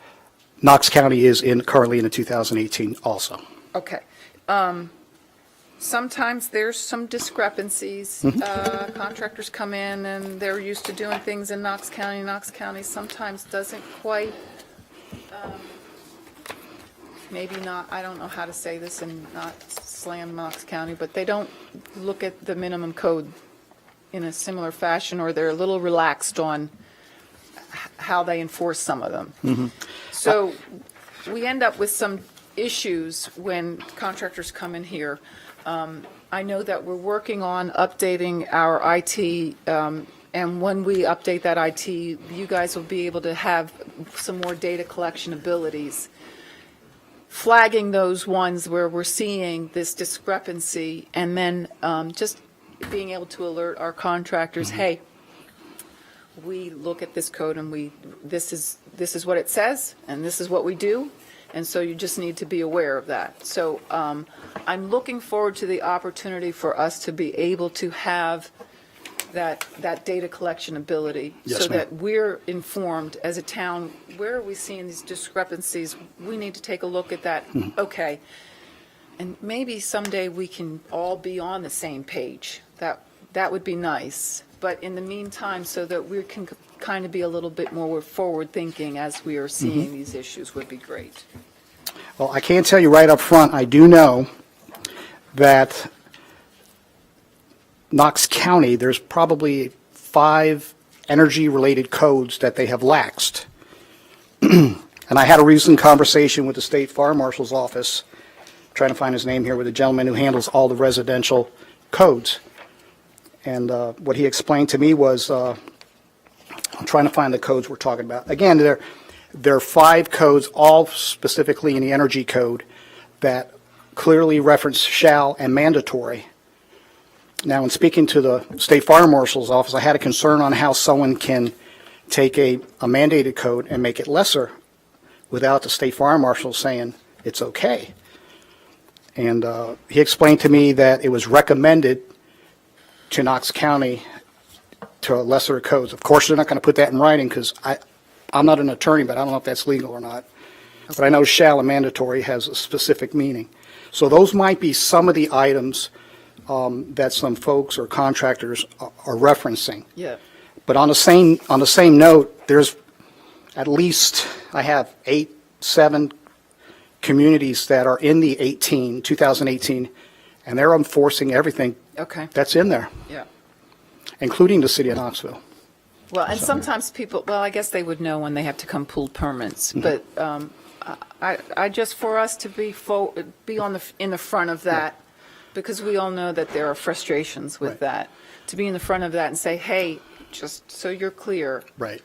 Knox County is currently in the 2018 also. Okay. Sometimes there's some discrepancies. Contractors come in and they're used to doing things in Knox County. Knox County sometimes doesn't quite, maybe not, I don't know how to say this and not slam Knox County, but they don't look at the minimum code in a similar fashion, or they're a little relaxed on how they enforce some of them. So we end up with some issues when contractors come in here. I know that we're working on updating our IT, and when we update that IT, you guys will be able to have some more data collection abilities, flagging those ones where we're seeing this discrepancy, and then just being able to alert our contractors, hey, we look at this code and this is what it says, and this is what we do, And so you just need to be aware of that. So I'm looking forward to the opportunity for us to be able to have that data collection ability. Yes, so ma'am. that we're informed as a town, where are we seeing these discrepancies? We need to take a look at that. Okay. And maybe someday we can all be on the same page. That would be nice. But in the meantime, so that we can kind of be a little bit more forward-thinking as we are seeing these issues would be great. Well, I can tell you right up front, I do know that Knox County, there's probably 5 energy-related codes that they have laxed. And I had a recent conversation with the State Fire Marshal's office, trying to find his name here, with a gentleman who handles all the residential codes. And what he explained to me was, I'm trying to find the codes we're talking about. Again, there are 5 codes, all specifically in the energy code, that clearly reference shall and mandatory. Now, in speaking to the State Fire Marshal's office, I had a concern on how someone can take a mandated code and make it lesser without the State Fire Marshal saying it's okay. And he explained to me that it was recommended to Knox County to lesser codes. Of course, they're not going to put that in writing because I'm not an attorney, but I don't know if that's legal or not. But I know shall and mandatory has a specific meaning. So those might be some of the items that some folks or contractors are referencing. Yeah. But on the same note, there's at least, I have 7 communities that are in the 2018, and they're enforcing everything Okay. that's in there, Yeah. including the city of Knoxville. Well, and sometimes people, well, I guess they would know when they have to come pull permits, but I just, for us to be in the front of that, because we all know that there are frustrations with Right. that, to be in the front of that and say, hey, just so you're clear. Right.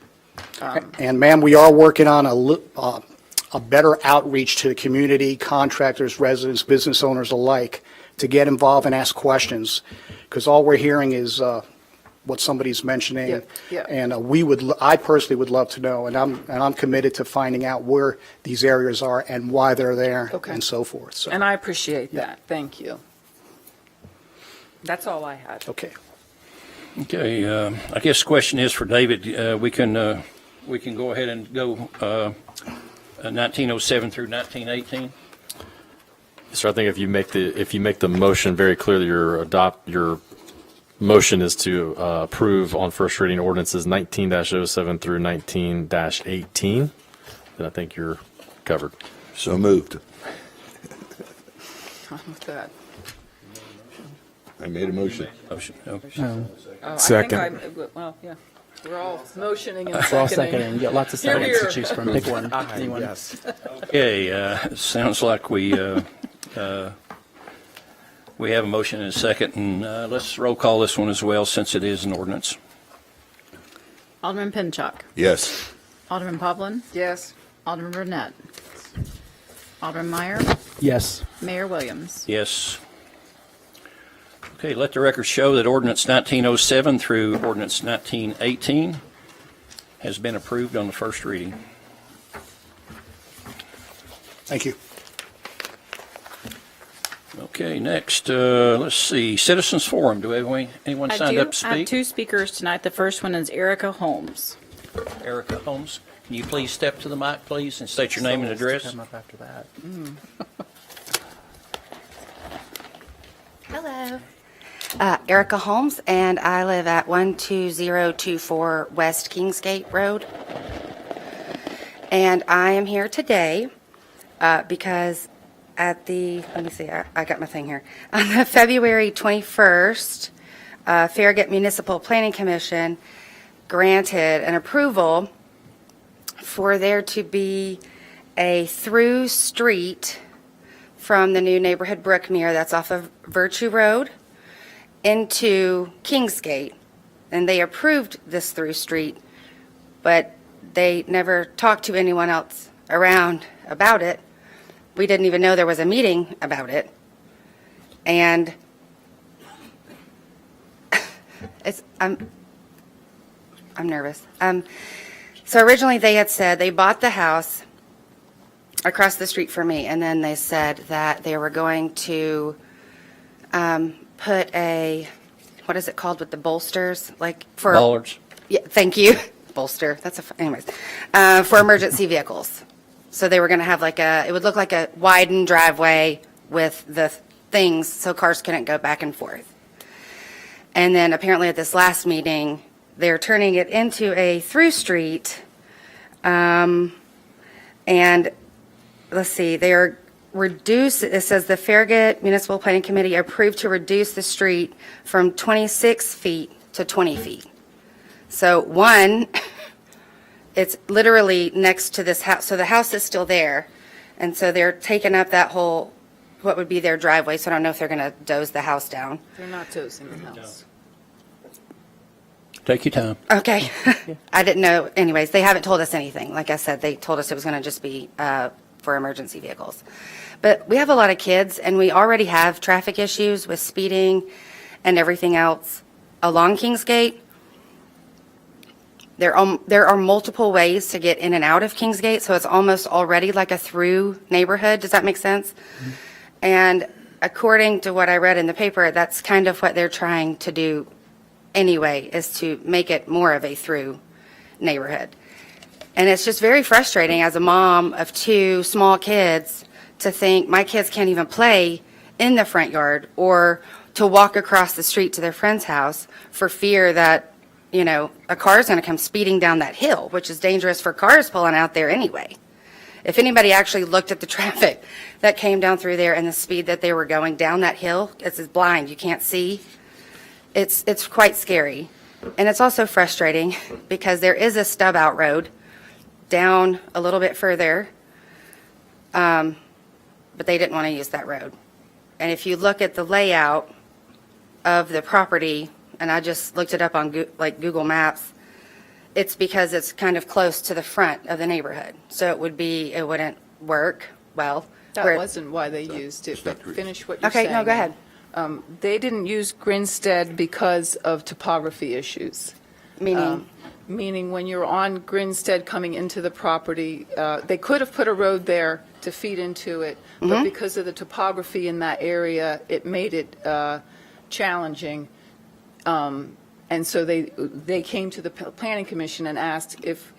And ma'am, we are working on a better outreach to the community, contractors, residents, business owners alike, to get involved and ask questions, because all we're hearing is what somebody's mentioning. Yeah, yeah. And I personally would love to know, and I'm committed to finding out where these areas are and why they're there, Okay. and so forth. So, And I appreciate that. Thank you. That's all I had. okay. Okay, I guess the question is for David. We can go ahead and go 1907 through 1918. So I think if you make the motion very clear that your motion is to approve on first reading ordinances 19-07 through 19-18, then I think you're covered. So moved. I'm with that. I made a motion. Motion. Okay. Second. Well, yeah. We're all motioning and We're all seconding. seconding. You got lots of Here, seconds to here. choose from. Pick one. Anyone. Yes. Okay, sounds like we have a motion and a second, and let's roll call this one as well, since it is an ordinance. Alderman Pinchuk. Yes. Alderman Povlin. Yes. Alderman Burnett. Alderman Meyer. Yes. Mayor Williams. Yes. Okay, let the record show that ordinance 1907 through ordinance 1918 has been approved on the first reading. Thank you. Okay, next, let's see, Citizens Forum. Do we have anyone signed up to I have speak? 2 speakers tonight. The first one is Erica Holmes. Erica Holmes, can you please step to the mic, please, and state your name and address? Come up after that. Hello. Erica Holmes, and I live at 12024 West Kingsgate Road. And I am here today because let me see, I got my thing here. On the February 21st, Farragut Municipal Planning Commission granted an approval for there to be a through street from the new neighborhood Brookmere, that's off of Virtue Road, into Kingsgate. And they approved this through street, but they never talked to anyone else around about it. We didn't even know there was a meeting about it. And I'm nervous. So originally they had said they bought the house across the street from me, and then they said that they were going to put a, what is it called with the bolsters? Like for Bollards. Yeah, thank you. Bolster. That's anyways. For emergency vehicles. So they were going to have like it would look like a widened driveway with the things so cars couldn't go back and forth. And then apparently at this last meeting, they're turning it into a through street. And let's see, they are it says the Farragut Municipal Planning Committee approved to reduce the street from 26 feet to 20 feet. So one, it's literally next to this house. So the house is still there. And so they're taking up that whole, what would be their driveway. So I don't know if they're going to doze the house down. They're not dozing the house. Take your time. Okay. I didn't know. Anyways, they haven't told us anything. Like I said, they told us it was going to just be for emergency vehicles. But we have a lot of kids, and we already have traffic issues with speeding and everything else along Kingsgate. There are multiple ways to get in and out of Kingsgate, so it's almost already like a through neighborhood. Does that make sense? Mm-hmm. And according to what I read in the paper, that's kind of what they're trying to do anyway, is to make it more of a through neighborhood. And it's just very frustrating as a mom of two small kids to think my kids can't even play in the front yard or to walk across the street to their friend's house for fear that, you know, a car is going to come speeding down that hill, which is dangerous for cars pulling out there anyway. If anybody actually looked at the traffic that came down through there and the speed that they were going down that hill, it's blind, you can't see. It's quite scary. And it's also frustrating because there is a stub out road down a little bit further, but they didn't want to use that road. And if you look at the layout of the property, and I just looked it up on Google Maps, it's because it's kind of close to the front of the neighborhood. So it wouldn't work well. That wasn't why they used it, but finish what you're saying. Okay, no, go ahead. They didn't use Grinstead because of topography issues. Meaning when you're on Grinstead coming into the property, they could have put a road there to feed into it, but because of the topography in that area, it made it challenging. And so they came to the Planning Commission and asked if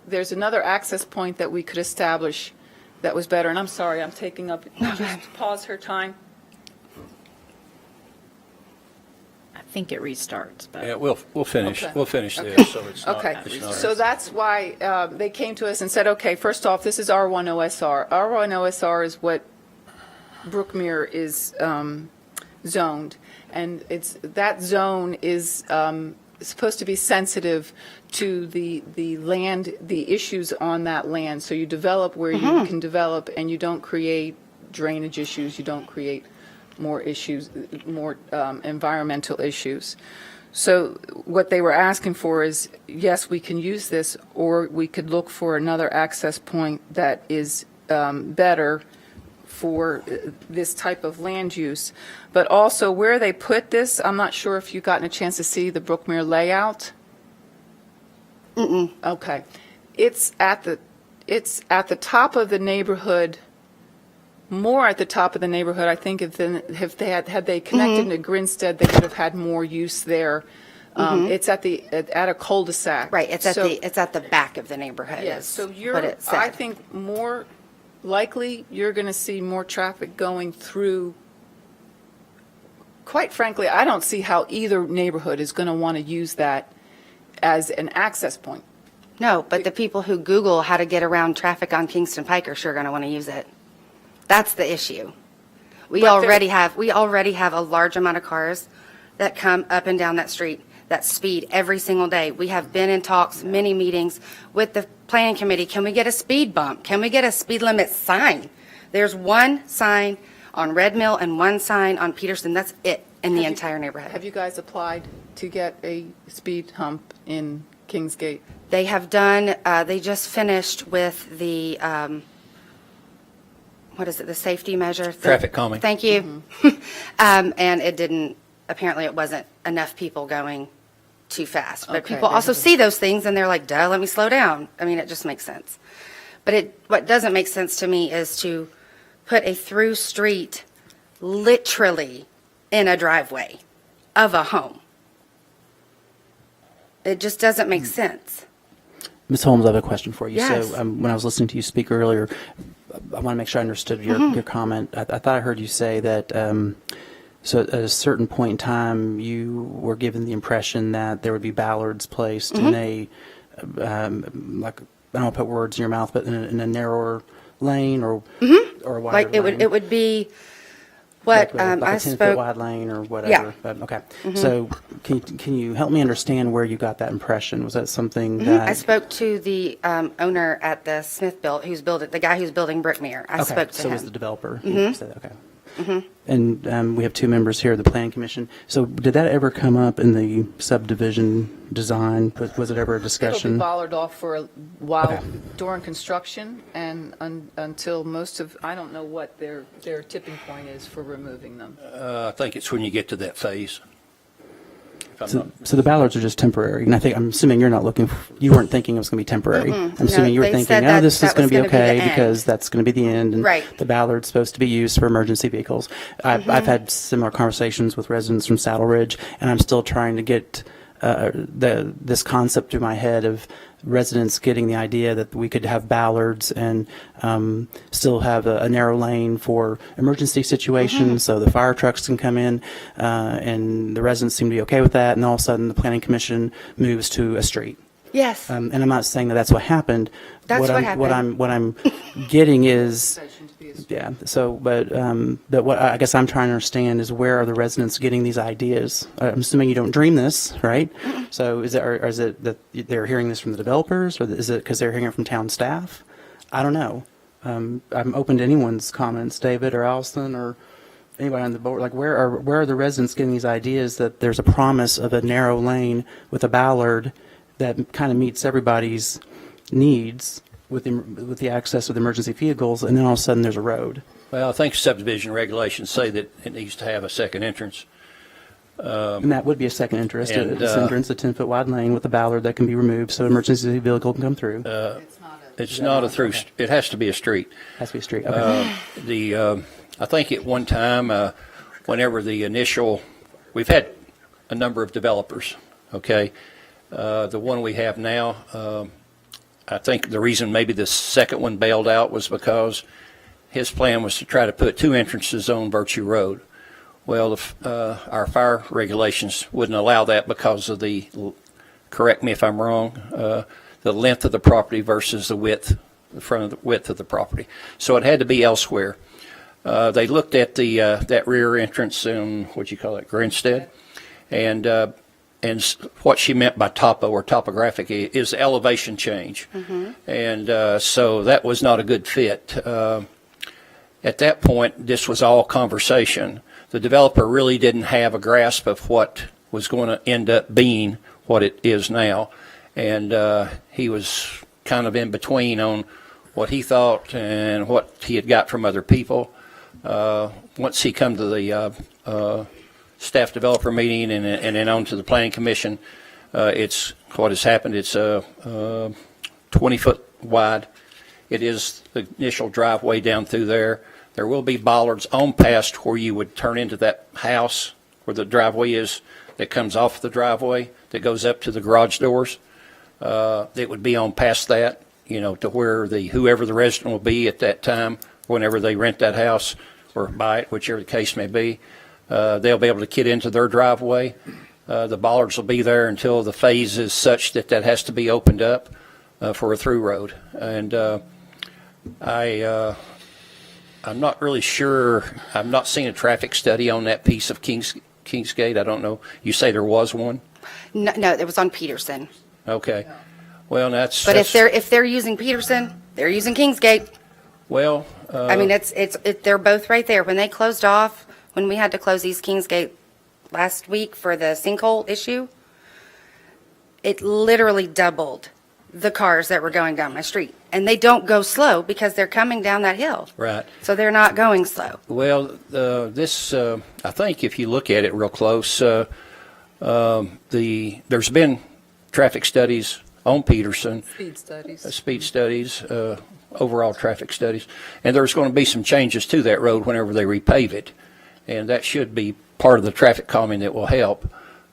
there's another access point that we could establish that was better. And I'm sorry, I'm taking up, just pause her time. I think it restarts, but. Yeah, we'll finish. Okay. We'll finish Okay. this, so it's not. Okay, it's not- so that's why they came to us and said, okay, first off, this is R1 OSR. R1 OSR is what Brookmere is zoned, and that zone is supposed to be sensitive to the land, the issues on that land. So you develop where you can develop, and you don't create drainage issues, you don't create more issues, more environmental issues. So what they were asking for is, yes, we can use this, or we could look for another access point that is better for this type of land use. But also where they put this, I'm not sure if you've gotten a chance to see the Brookmere layout. Okay. It's at the top of the neighborhood, more at the top of the neighborhood. I think if they had they connected to Grinstead, they could have had more use there. It's at a cul-de-sac. Right, it's at the back of the neighborhood. Yes, so What I think more likely you're going to see more traffic going through. Quite frankly, I don't see how either neighborhood is going to want to use that as an access point. No, but the people who Google how to get around traffic on Kingston Pike are sure going to want to use it. That's the issue. We already have a large amount of cars that come up and down that street that speed every single day. We have been in talks, many meetings with the planning committee. Can we get a speed bump? Can we get a speed limit sign? There's one sign on Red Mill and one sign on Peterson. That's it in the entire neighborhood. Have you guys applied to get a speed hump in Kingsgate? They have done, they just finished with the, what is it, the safety measure? Traffic calming. Thank you. And apparently it wasn't enough people going too fast. But Okay. people also see those things and they're like, duh, let me slow down. I mean, it just makes sense. But what doesn't make sense to me is to put a through street literally in a driveway of a home. It just doesn't make sense. Ms. Holmes, I have a question for you. Yes. So when I was listening to you speak earlier, I want to make sure I understood your comment. I thought I heard you say that so at a certain point in time, you were given the impression that there would be bollards placed in a, like, I don't want to put words in your mouth, but in a narrower lane or a wider Like lane. it would be what like a I 10-foot spoke. wide lane or whatever. Okay. So can you help me understand where you got that impression? Was that something that I spoke to the owner at the Smith build, the guy who's building Brickmere. I okay, spoke to so him. was the developer. You said that, okay. And we have two members here of the Planning Commission. So did that ever come up in the subdivision design? Was it ever a It'll be discussion? bollard off for a while Okay. during construction and until most of, I don't know what their tipping point is for removing them. I think it's when you get to that phase. If I'm not- So the bollards are just temporary, and I'm assuming you're not you weren't thinking it was going to be temporary. I'm assuming you were they thinking, said oh, that this is that going was to be gonna be the okay end. because that's going to be the end, and Right. the bollard's supposed to be used for emergency vehicles. I've had similar conversations with residents from Saddle Ridge, and I'm still trying to get this concept through my head of residents getting the idea that we could have bollards and still have a narrow lane for emergency situations so the fire trucks can come in, and the residents seem to be okay with that, and all of a sudden the Planning Commission moves to a street. Yes. And I'm not saying that that's what happened. That's what happened. What I'm getting is, yeah. So, but what I guess I'm trying to understand is where are the residents getting these ideas? I'm assuming you don't dream this, right? So is it that they're hearing this from the developers, or is it because they're hearing it from town staff? I don't know. I'm open to anyone's comments, David or Allison or anybody on the board. Like, where are the residents getting these ideas that there's a promise of a narrow lane with a bollard that kind of meets everybody's needs with the access with emergency vehicles, and then all of a sudden there's a road? Well, I think subdivision regulations say that it needs to have a second entrance. And that would be a second entrance, And, a 10-foot wide lane with a bollard that can be removed so an emergency vehicle can come through. It's not a through, it has to be a street. Has to be a street. Okay. I think at one time, whenever we've had a number of developers, okay? The one we have now, I think the reason maybe the second one bailed out was because his plan was to try to put two entrances on Virtue Road. Well, our fire regulations wouldn't allow that because of correct me if I'm wrong, the length of the property versus the width of the property. So it had to be elsewhere. They looked at that rear entrance in, what you call it, Grinstead, and what she meant by topo or topographic is elevation change. And so that was not a good fit. At that point, this was all conversation. The developer really didn't have a grasp of what was going to end up being what it is now. And he was kind of in between on what he thought and what he had got from other people. Once he come to the staff developer meeting and then on to the Planning Commission, it's what has happened. It's 20-foot wide. It is the initial driveway down through there. There will be bollards on past where you would turn into that house where the driveway is that comes off the driveway that goes up to the garage doors. It would be on past that, to where whoever the resident will be at that time, whenever they rent that house or buy it, whichever the case may be. They'll be able to get into their driveway. The bollards will be there until the phase is such that has to be opened up for a through road. And I'm not really sure. I've not seen a traffic study on that piece of Kingsgate. I don't know. You say there was one? No, it was on Peterson. Okay. Well, that's. But if they're using Peterson, they're using Kingsgate. Well. I mean, they're both right there. When they closed off, when we had to close East Kingsgate last week for the sinkhole issue, it literally doubled the cars that were going down my street. And they don't go slow because they're coming down that hill. Right. So they're not going slow. Well, I think if you look at it real close, there's been traffic studies on Peterson, Speed studies. overall traffic studies. And there's going to be some changes to that road whenever they repave it. And that should be part of the traffic calming that will help.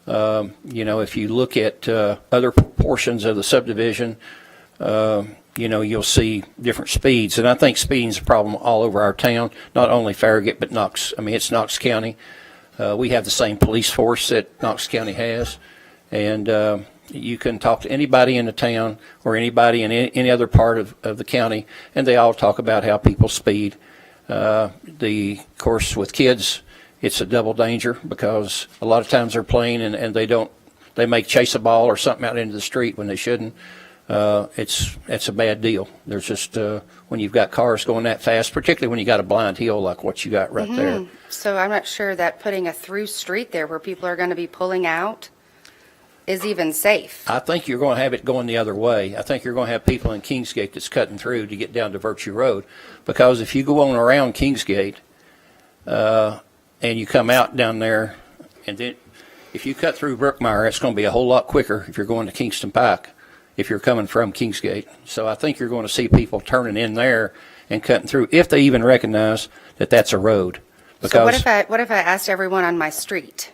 If you look at other portions of the subdivision, you'll see different speeds. And I think speeding's a problem all over our town, not only Farragut, but it's Knox County. We have the same police force that Knox County has. And you can talk to anybody in the town or anybody in any other part of the county, and they all talk about how people speed. Of course, with kids, it's a double danger because a lot of times they're playing and they may chase a ball or something out into the street when they shouldn't. It's a bad deal. There's just, when you've got cars going that fast, particularly when you got a blind hill like what you got right there. So I'm not sure that putting a through street there where people are going to be pulling out is even safe. I think you're going to have it going the other way. I think you're going to have people in Kingsgate that's cutting through to get down to Virtue Road. Because if you go on around Kingsgate and you come out down there, and then if you cut through Brookmeyer, it's going to be a whole lot quicker if you're going to Kingston Pike, if you're coming from Kingsgate. So I think you're going to see people turning in there and cutting through, if they even recognize that that's a road. Because So what if I asked everyone on my street?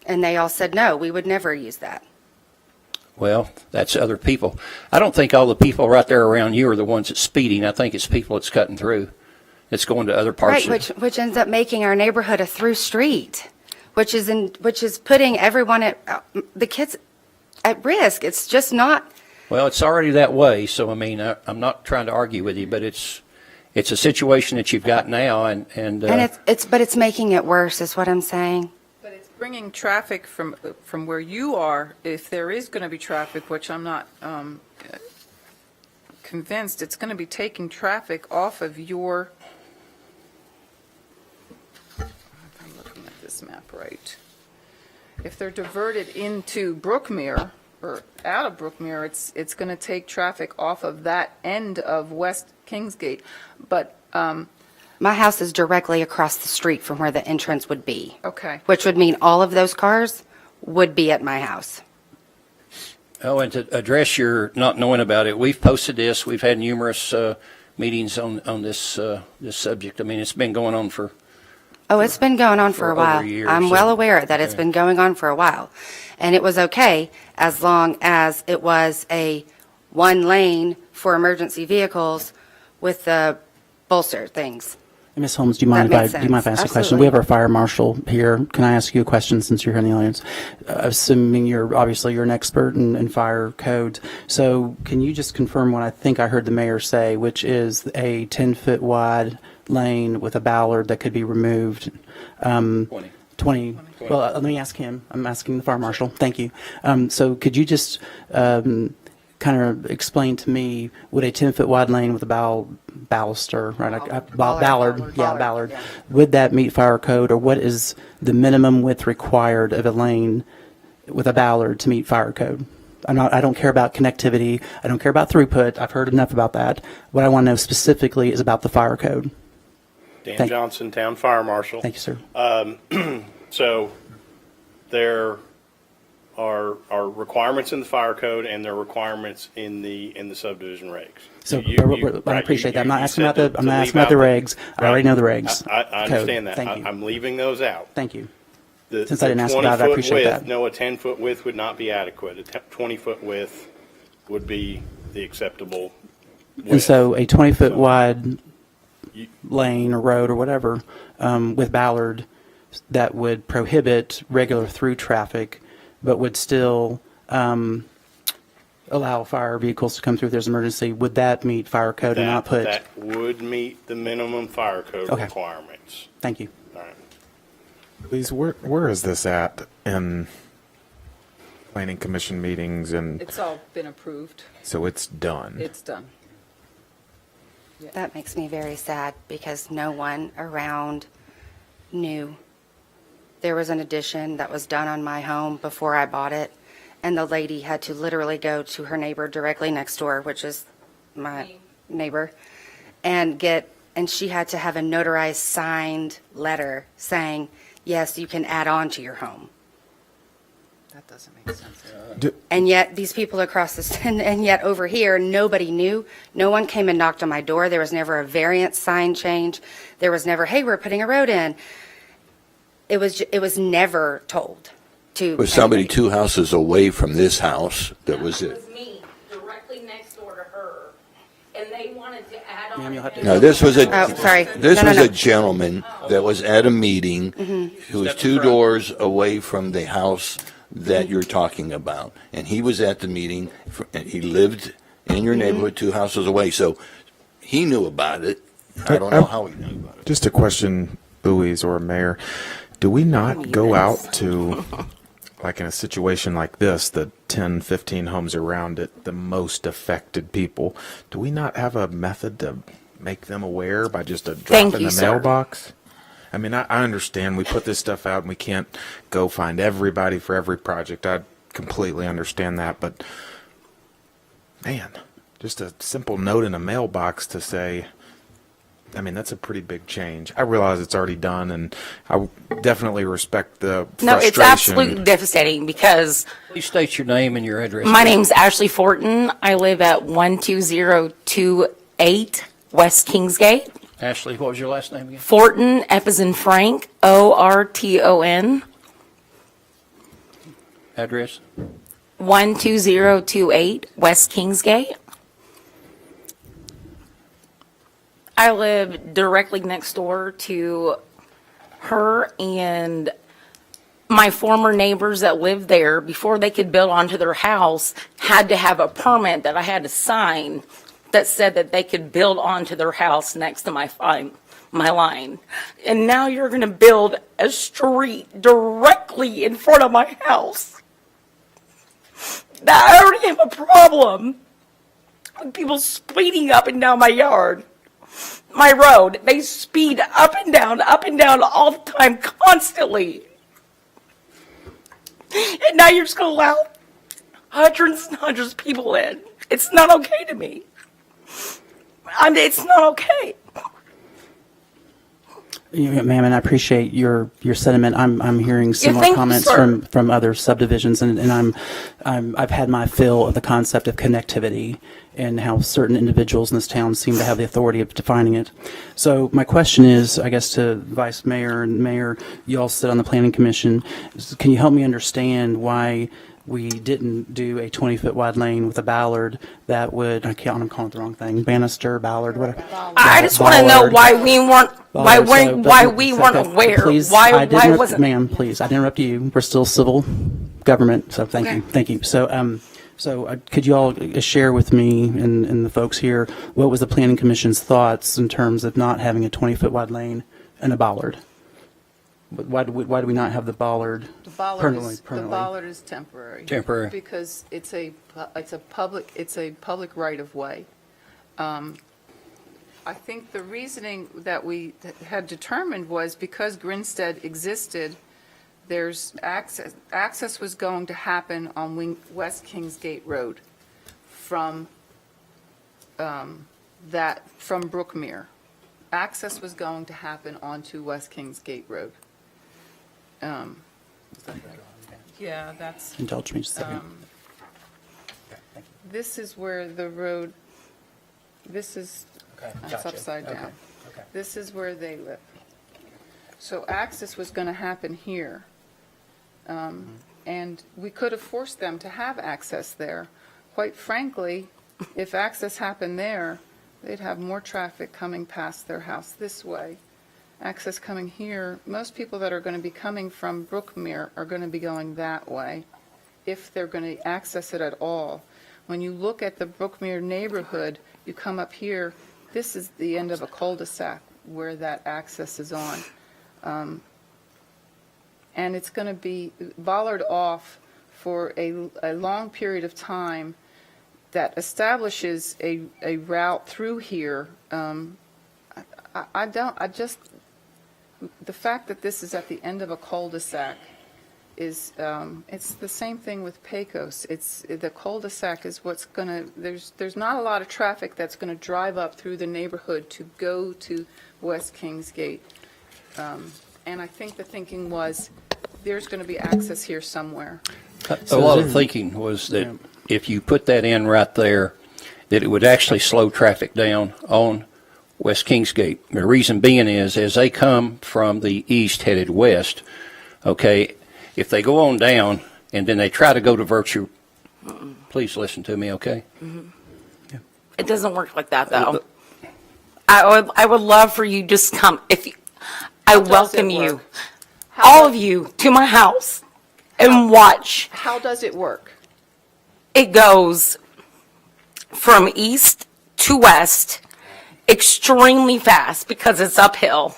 And they all said, no, we would never use that. Well, that's other people. I don't think all the people right there around you are the ones that's speeding. I think it's people that's cutting through. It's going to other parts. Right, which ends up making our neighborhood a through street, which is putting everyone the kids at risk. It's just not. Well, it's already that way. So, I'm not trying to argue with you, but it's a situation that you've got now. And it's making it worse is what I'm saying. But it's bringing traffic from where you are, if there is going to be traffic, which I'm not convinced, it's going to be taking traffic off of your, if I'm looking at this map right, if they're diverted into Brookmere or out of Brookmere, it's going to take traffic off of that end of West Kingsgate. But my house is directly across the street from where the entrance would be. Okay. Which would mean all of those cars would be at my house. Oh, and to address your not knowing about it, we've posted this. We've had numerous meetings on this subject. It's been going on for. Oh, it's been going on for a while. over a year, I'm so- well aware that it's been going on for a while. And it was okay as long as it was a one lane for emergency vehicles with the bolster things. Ms. Holmes, do you mind That if I makes ask sense. a question? Absolutely. We have our fire marshal here. Can I ask you a question since you're here in the audience? Assuming you're an expert in fire code. So can you just confirm what I think I heard the mayor say, which is a 10-foot wide lane with a bollard that could be removed? 20. Well, let me ask him. I'm asking the fire marshal. Thank you. So could you just kind of explain to me, would a 10-foot wide lane with a baluster, right? Ballard, yeah. Would that meet fire code, or what is the minimum width required of a lane with a ballard to meet fire code? I don't care about connectivity. I don't care about throughput. I've heard enough about that. What I want to know specifically is about the fire code. Dan Johnson, Town Fire Marshal. Thank you, sir. So there are requirements in the fire code, and there are requirements in the subdivision regs. So You- I appreciate that. I'm not you asking said about to I'm not leave asking about the out regs. I already know the regs. I understand Code. that. Thank you. I'm leaving those out. Thank you. The- Since I didn't ask the about it, I 20-foot appreciate width- that. No, a 10-foot width would not be adequate. A 20-foot width would be the acceptable width. And so a 20-foot wide lane or road or whatever with ballard that would prohibit regular through traffic, but would still allow fire vehicles to come through if there's an emergency, would that meet fire code and not put? That would meet the minimum fire code Okay. requirements. Thank you. All right. Please, where is this at in planning commission meetings? And it's all been approved. so it's done. It's done. That makes me very sad because no one around knew. There was an addition that was done on my home before I bought it, and the lady had to literally go to her neighbor directly next door, which is my neighbor, and she had to have a notarized signed letter saying, yes, you can add on to your home. That doesn't make sense. And yet these people across the, and yet over here, nobody knew. No one came and knocked on my door. There was never a variance sign change. There was never, hey, we're putting a road in. It was never told to. Was somebody anybody. 2 houses away from this house that was It it? was me, directly next door to her, and they wanted to add on. Ma'am, you'll have to- No, this was a, Oh, sorry. this No, was no, a no. gentleman that was at a meeting who was Step 2 front. doors away from the house that you're talking about. And he was at the meeting, and he lived in your neighborhood 2 houses away. So he knew about it. I don't know how he knew about it. Just a question, Buoys or Mayor, do we not go out to, like in a situation like this, the 10, 15 homes around it, the most affected people, do we not have a method to make them aware by just a drop Thank in you, the sir. mailbox? I mean, I understand we put this stuff out and we can't go find everybody for every project. I completely understand that, but man, just a simple note in a mailbox to say, I mean, that's a pretty big change. I realize it's already done, and I definitely respect the No, frustration. it's absolutely devastating because Please state your name and your address. my name's Ashley Fortin. I live at 12028 West Kingsgate. Ashley, what was your last name again? Fortin, F as in Frank, ORTON, Address? 12028 West Kingsgate. I live directly next door to her, and my former neighbors that lived there, before they could build onto their house, had to have a permit that I had to sign that said that they could build onto their house next to my line. And now you're going to build a street directly in front of my house. I already have a problem with people speeding up and down my yard. My road, they speed up and down all the time, constantly. And now you're just going to allow hundreds and hundreds of people in. It's not okay to me. It's not okay. Ma'am, and I appreciate your sentiment. I'm hearing similar thank you, comments sir. from other subdivisions, and I've had my fill of the concept of connectivity and how certain individuals in this town seem to have the authority of defining it. So my question is, I guess, to Vice Mayor and Mayor, you all sit on the Planning Commission. Can you help me understand why we didn't do a 20-foot wide lane with a bollard that would, I'm calling it the wrong thing, banister, bollard, whatever. I just want to know why we weren't, aware. Please, Why wasn't? Ma'am, please, I didn't interrupt you. We're still civil government, so thank you, thank you. So, could you all share with me and the folks here, what was the Planning Commission's thoughts in terms of not having a 20-foot wide lane and a bollard? Why do we not have the bollard The bollard permanently? is, the bollard is temporary. Temporary. Because it's a public right of way. I think the reasoning that we had determined was because Grinstead existed, there's access was going to happen on West Kingsgate Road from Brookmere. Access was going to happen onto West Kingsgate Road. Yeah, that's. Indulge me just a second. This is where the road, this is, it's upside down. This is where they live. So access was going to happen here. And we could have forced them to have access there. Quite frankly, if access happened there, they'd have more traffic coming past their house this way. Access coming here, most people that are going to be coming from Brookmere are going to be going that way, if they're going to access it at all. When you look at the Brookmere neighborhood, you come up here, this is the end of a cul-de-sac where that access is on. And it's going to be bollard off for a long period of time that establishes a route through here. The fact that this is at the end of a cul-de-sac is, it's the same thing with Pecos. The cul-de-sac is what's going to, there's not a lot of traffic that's going to drive up through the neighborhood to go to West Kingsgate. And I think the thinking was, there's going to be access here somewhere. A lot of thinking was that if you put that in right there, that it would actually slow traffic down on West Kingsgate. The reason being is, as they come from the east headed west, okay, if they go on down and then they try to go to Virtue, please listen to me, okay? It doesn't work like that, though. I would love for you just come. I welcome you, all of you, to my house and watch. How does it work? It goes from east to west extremely fast because it's uphill.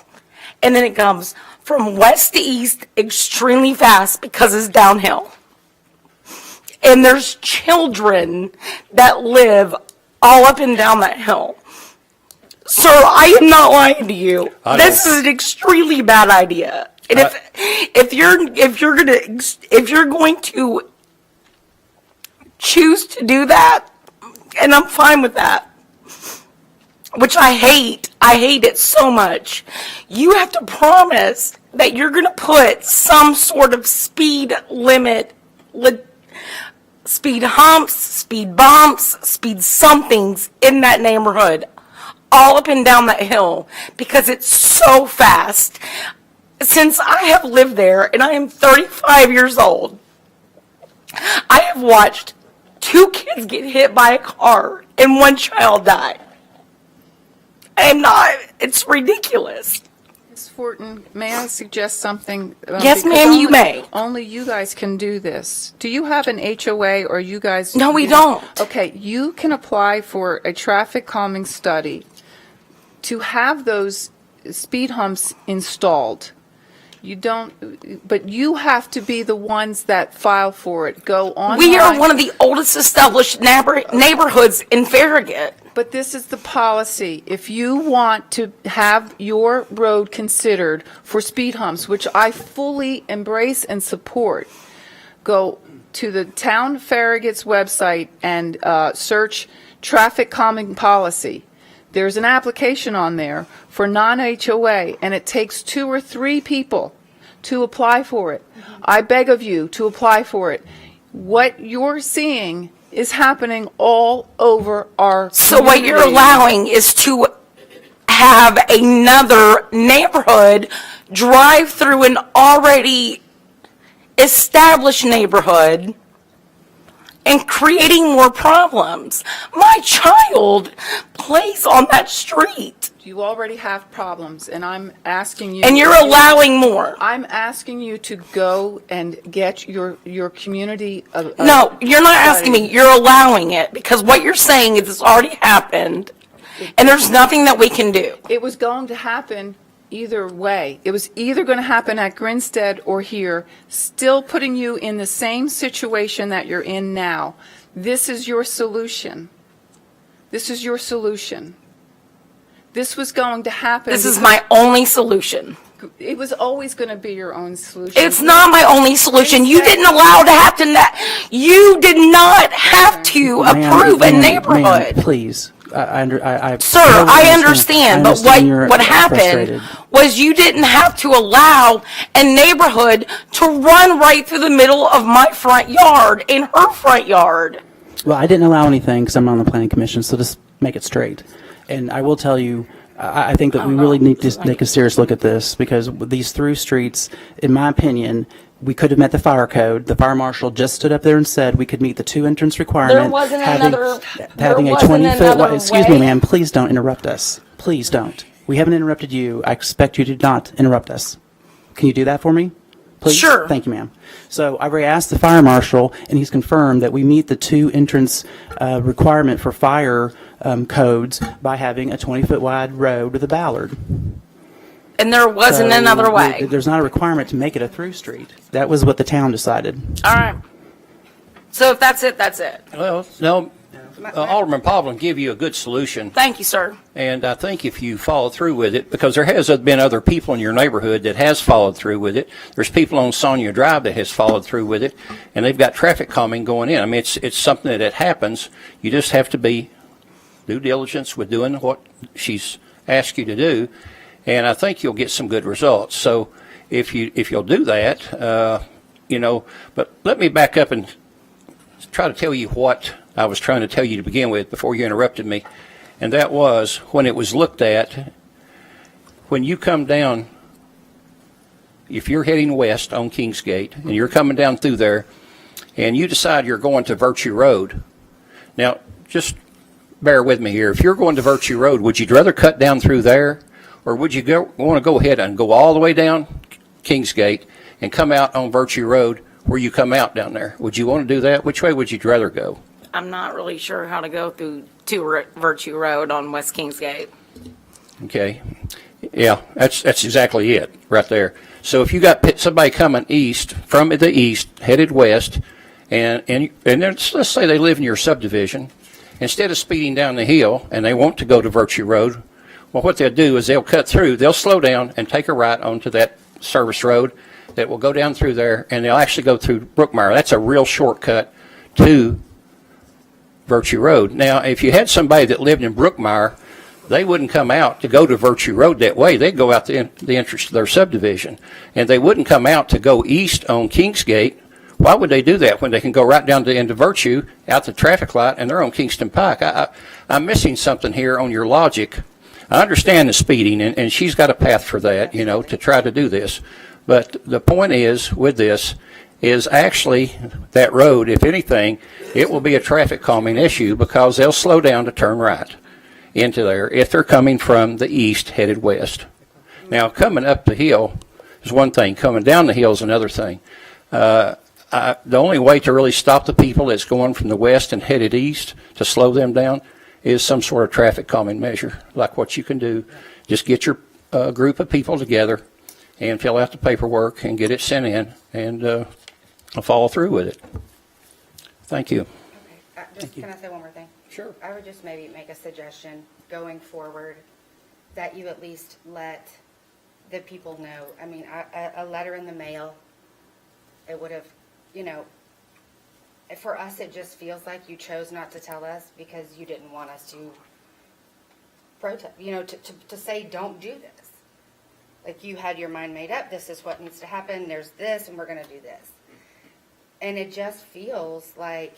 And then it comes from west to east extremely fast because it's downhill. And there's children that live all up and down that hill. Sir, I am not lying to you. This is an extremely bad idea. And if you're going to choose to do that, and I'm fine with that, which I hate it so much. You have to promise that you're going to put some sort of speed limit, speed humps, speed bumps, speed somethings in that neighborhood, all up and down that hill, because it's so fast. Since I have lived there, and I am 35 years old, I have watched 2 kids get hit by a car and 1 child die. It's ridiculous. Ms. Fortin, may I suggest something? Yes, Because ma'am, you may. Only you guys can do this. Do you have an HOA, or you guys? No, we don't. Okay, you can apply for a traffic calming study to have those speed humps installed. You don't, but you have to be the ones that file for it. Go online. We are one of the oldest established neighborhoods in Farragut. But this is the policy. If you want to have your road considered for speed humps, which I fully embrace and support, go to the town Farragut's website and search traffic calming policy. There's an application on there for non-HOA, and it takes 2 or 3 people to apply for it. I beg of you to apply for it. What you're seeing is happening all over our So what you're allowing is to have another neighborhood drive through an already established neighborhood and creating more problems. My child plays on that street. You already have problems, and I'm asking you. And you're allowing more. I'm asking you to go and get your community. No, you're not asking me. You're allowing it, because what you're saying is it's already happened, and there's nothing that we can do. It was going to happen either way. It was either going to happen at Grinstead or here, still putting you in the same situation that you're in now. This is your solution. This is your solution. This was going to happen. This is my only solution. It was always going to be your own solution. It's not my only solution. You didn't allow to have to. You did not have to approve a neighborhood. Ma'am, please. Sir, I understand, but what happened was you didn't have to allow a neighborhood to run right through the middle of my front yard, in her front yard. Well, I didn't allow anything because I'm on the planning commission, so just make it straight. And I will tell you, I think that we really need to take a serious look at this, because these through streets, in my opinion, we could have met the fire code. The fire marshal just stood up there and said we could meet the 2 entrance requirement. There wasn't another. Having a 20-foot. Excuse me, ma'am. Please don't interrupt us. Please don't. We haven't interrupted you. I expect you to not interrupt us. Can you do that for me? Please? Sure. Thank you, ma'am. So I've already asked the fire marshal, and he's confirmed that we meet the 2 entrance requirement for fire codes by having a 20-foot wide road with a ballard. And there wasn't another way. There's not a requirement to make it a through street. That was what the town decided. All right. So if that's it, that's it. Well, no, Alderman Paul will give you a good solution. Thank you, sir. And I think if you follow through with it, because there has been other people in your neighborhood that has followed through with it. There's people on Sonia Drive that has followed through with it, and they've got traffic calming going in. I mean, it's something that happens. You just have to be due diligence with doing what she's asked you to do, and I think you'll get some good results. So if you'll do that, but let me back up and try to tell you what I was trying to tell you to begin with before you interrupted me. And that was when it was looked at, when you come down, if you're heading west on Kingsgate and you're coming down through there and you decide you're going to Virtue Road. Now, just bear with me here. If you're going to Virtue Road, would you rather cut down through there, or would you want to go ahead and go all the way down Kingsgate and come out on Virtue Road where you come out down there? Would you want to do that? Which way would you rather go? I'm not really sure how to go through to Virtue Road on West Kingsgate. Okay. Yeah, that's exactly it right there. So if you got somebody coming east, from the east, headed west, and let's say they live in your subdivision, instead of speeding down the hill and they want to go to Virtue Road, well, what they'll do is they'll cut through, they'll slow down and take a right onto that service road that will go down through there, and they'll actually go through Brookmeyer. That's a real shortcut to Virtue Road. Now, if you had somebody that lived in Brookmeyer, they wouldn't come out to go to Virtue Road that way. They'd go out the entrance to their subdivision, and they wouldn't come out to go east on Kingsgate. Why would they do that when they can go right down to the end of Virtue, out the traffic light, and they're on Kingston Pike? I'm missing something here on your logic. I understand the speeding, and she's got a path for that, to try to do this. But the point is, with this, is actually that road, if anything, it will be a traffic calming issue because they'll slow down to turn right into there if they're coming from the east headed west. Now, coming up the hill is one thing. Coming down the hill is another thing. The only way to really stop the people that's going from the west and headed east to slow them down is some sort of traffic calming measure, like what you can do. Just get your group of people together and fill out the paperwork and get it sent in, and follow through with it. Thank you. Okay, can I say one more thing? Sure. I would just maybe make a suggestion going forward that you at least let the people know. I mean, a letter in the mail, it would have, for us, it just feels like you chose not to tell us because you didn't want us to protest, to say, don't do this. Like, you had your mind made up, this is what needs to happen, there's this, and we're going to do this. And it just feels like,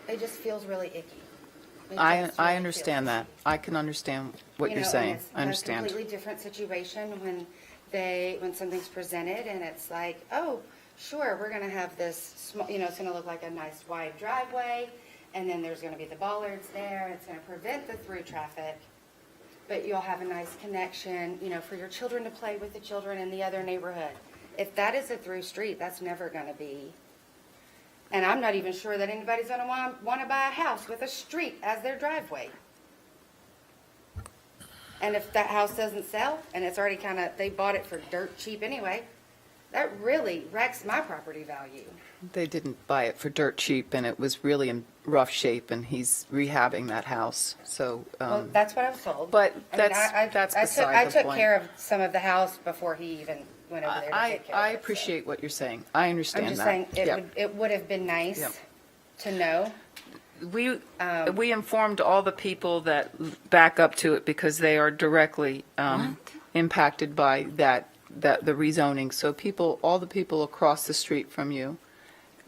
it just feels really icky. I understand that. I can understand what you're saying. It's I understand. a completely different situation when something's presented and it's like, oh, sure, we're going to have this small, it's going to look like a nice wide driveway, and then there's going to be the bollards there. It's going to prevent the through traffic, but you'll have a nice connection, for your children to play with the children in the other neighborhood. If that is a through street, that's never going to be. And I'm not even sure that anybody's going to want to buy a house with a street as their driveway. And if that house doesn't sell, and it's already they bought it for dirt cheap anyway, that really wrecks my property value. They didn't buy it for dirt cheap, and it was really in rough shape, and he's rehabbing that house. So, well, that's what I was told. But I took point. care of some of the house before he even went over there to take care of it. I appreciate what you're saying. I understand I'm just that. saying it would have been nice to know. We informed all the people that back up to it because they are directly impacted by the rezoning. So all the people across the street from you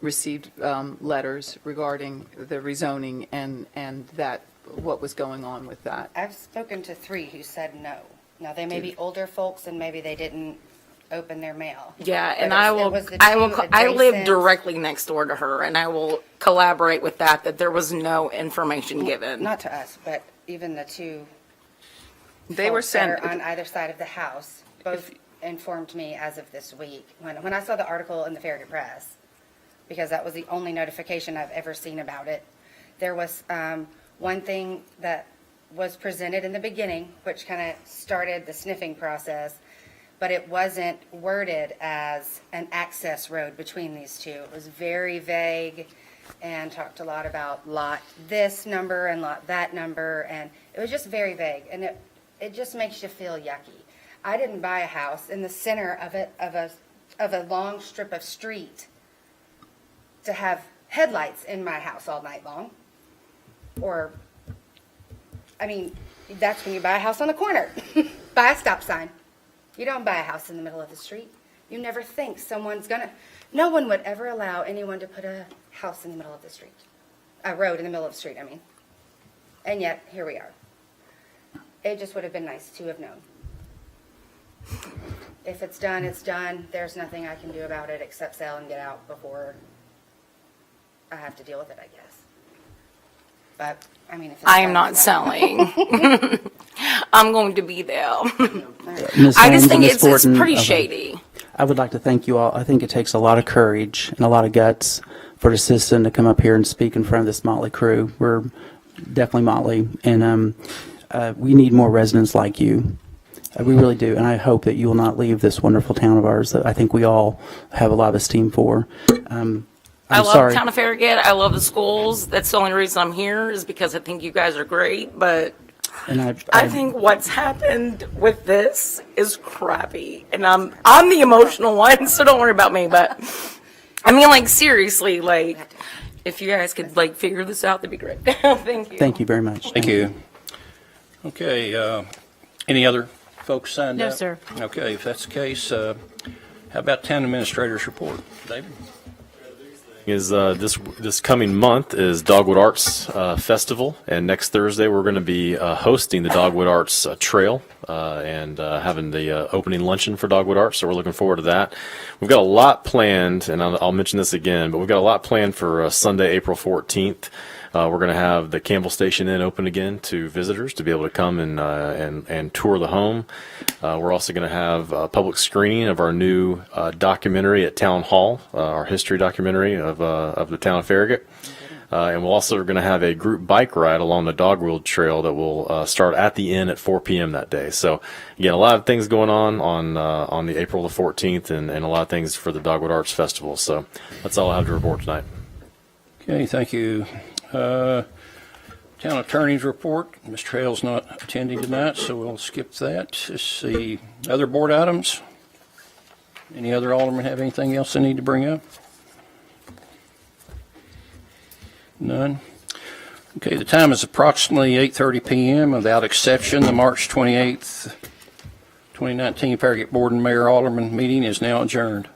received letters regarding the rezoning and that what was going on with that. I've spoken to 3 who said no. Now, they may be older folks and maybe they didn't open their mail. Yeah, But and I live adjacent- directly next door to her, and I will collaborate with that there was no information given. Not to us, but even the 2 They were folks that sent are on either side of the house, both informed me as of this week. When I saw the article in the Farragut Press, because that was the only notification I've ever seen about it, there was one thing that was presented in the beginning, which kind of started the sniffing process, but it wasn't worded as an access road between these two. It was very vague and talked a lot about lot this number and lot that number, and it was just very vague, and it just makes you feel yucky. I didn't buy a house in the center of a long strip of street to have headlights in my house all night long. Or, I mean, that's when you buy a house on the corner. Buy a stop sign. You don't buy a house in the middle of the street. You never think someone's gonna, no one would ever allow anyone to put a house in the middle of the street. A road in the middle of the street, I mean. And yet, here we are. It just would have been nice to have known. If it's done, it's done. There's nothing I can do about it except sell and get out before I have to deal with it, I guess. But, I mean, if it's I am done, not it's done. selling. I'm going to be there. Ms. I Haynes just and think Ms. it's Fortin, pretty shady. I would like to thank you all. I think it takes a lot of courage and a lot of guts for the citizen to come up here and speak in front of this motley crew. We're definitely motley, and we need more residents like you. We really do, and I hope that you will not leave this wonderful town of ours that I think we all have a lot of esteem for. I love sorry. town of Farragut. I love the schools. That's the only reason I'm here is because I think you guys are great. But And I think what's happened with this is crappy, and I'm the emotional one, so don't worry about me. But I mean, like seriously, like if you guys could like figure this out, that'd be great. Thank you. Thank you very much. Thank you. Okay, any other folks signed No, up? sir. Okay, if that's the case, how about town administrator's report? David? Is this coming month is Dogwood Arts Festival, and next Thursday we're going to be hosting the Dogwood Arts Trail and having the opening luncheon for Dogwood Arts. So we're looking forward to that. We've got a lot planned, and I'll mention this again, but we've got a lot planned for Sunday, April 14th. We're going to have the Campbell Station Inn open again to visitors to be able to come and tour the home. We're also going to have a public screening of our new documentary at Town Hall, our history documentary of the town of Farragut. And we're also going to have a group bike ride along the Dogwood Trail that will start at the inn at 4 p.m. that day. So, again, a lot of things going on the April the 14th and a lot of things for the Dogwood Arts Festival. So that's all I have to report tonight. Okay, thank you. Town attorney's report. Mr. Hale's not attending tonight, so we'll skip that. Let's see, other board items? Any other aldermen have anything else they need to bring up? None? Okay, the time is approximately 8:30 p.m. Without exception, the March 28th, 2019 Farragut Board and Mayor Alderman meeting is now adjourned.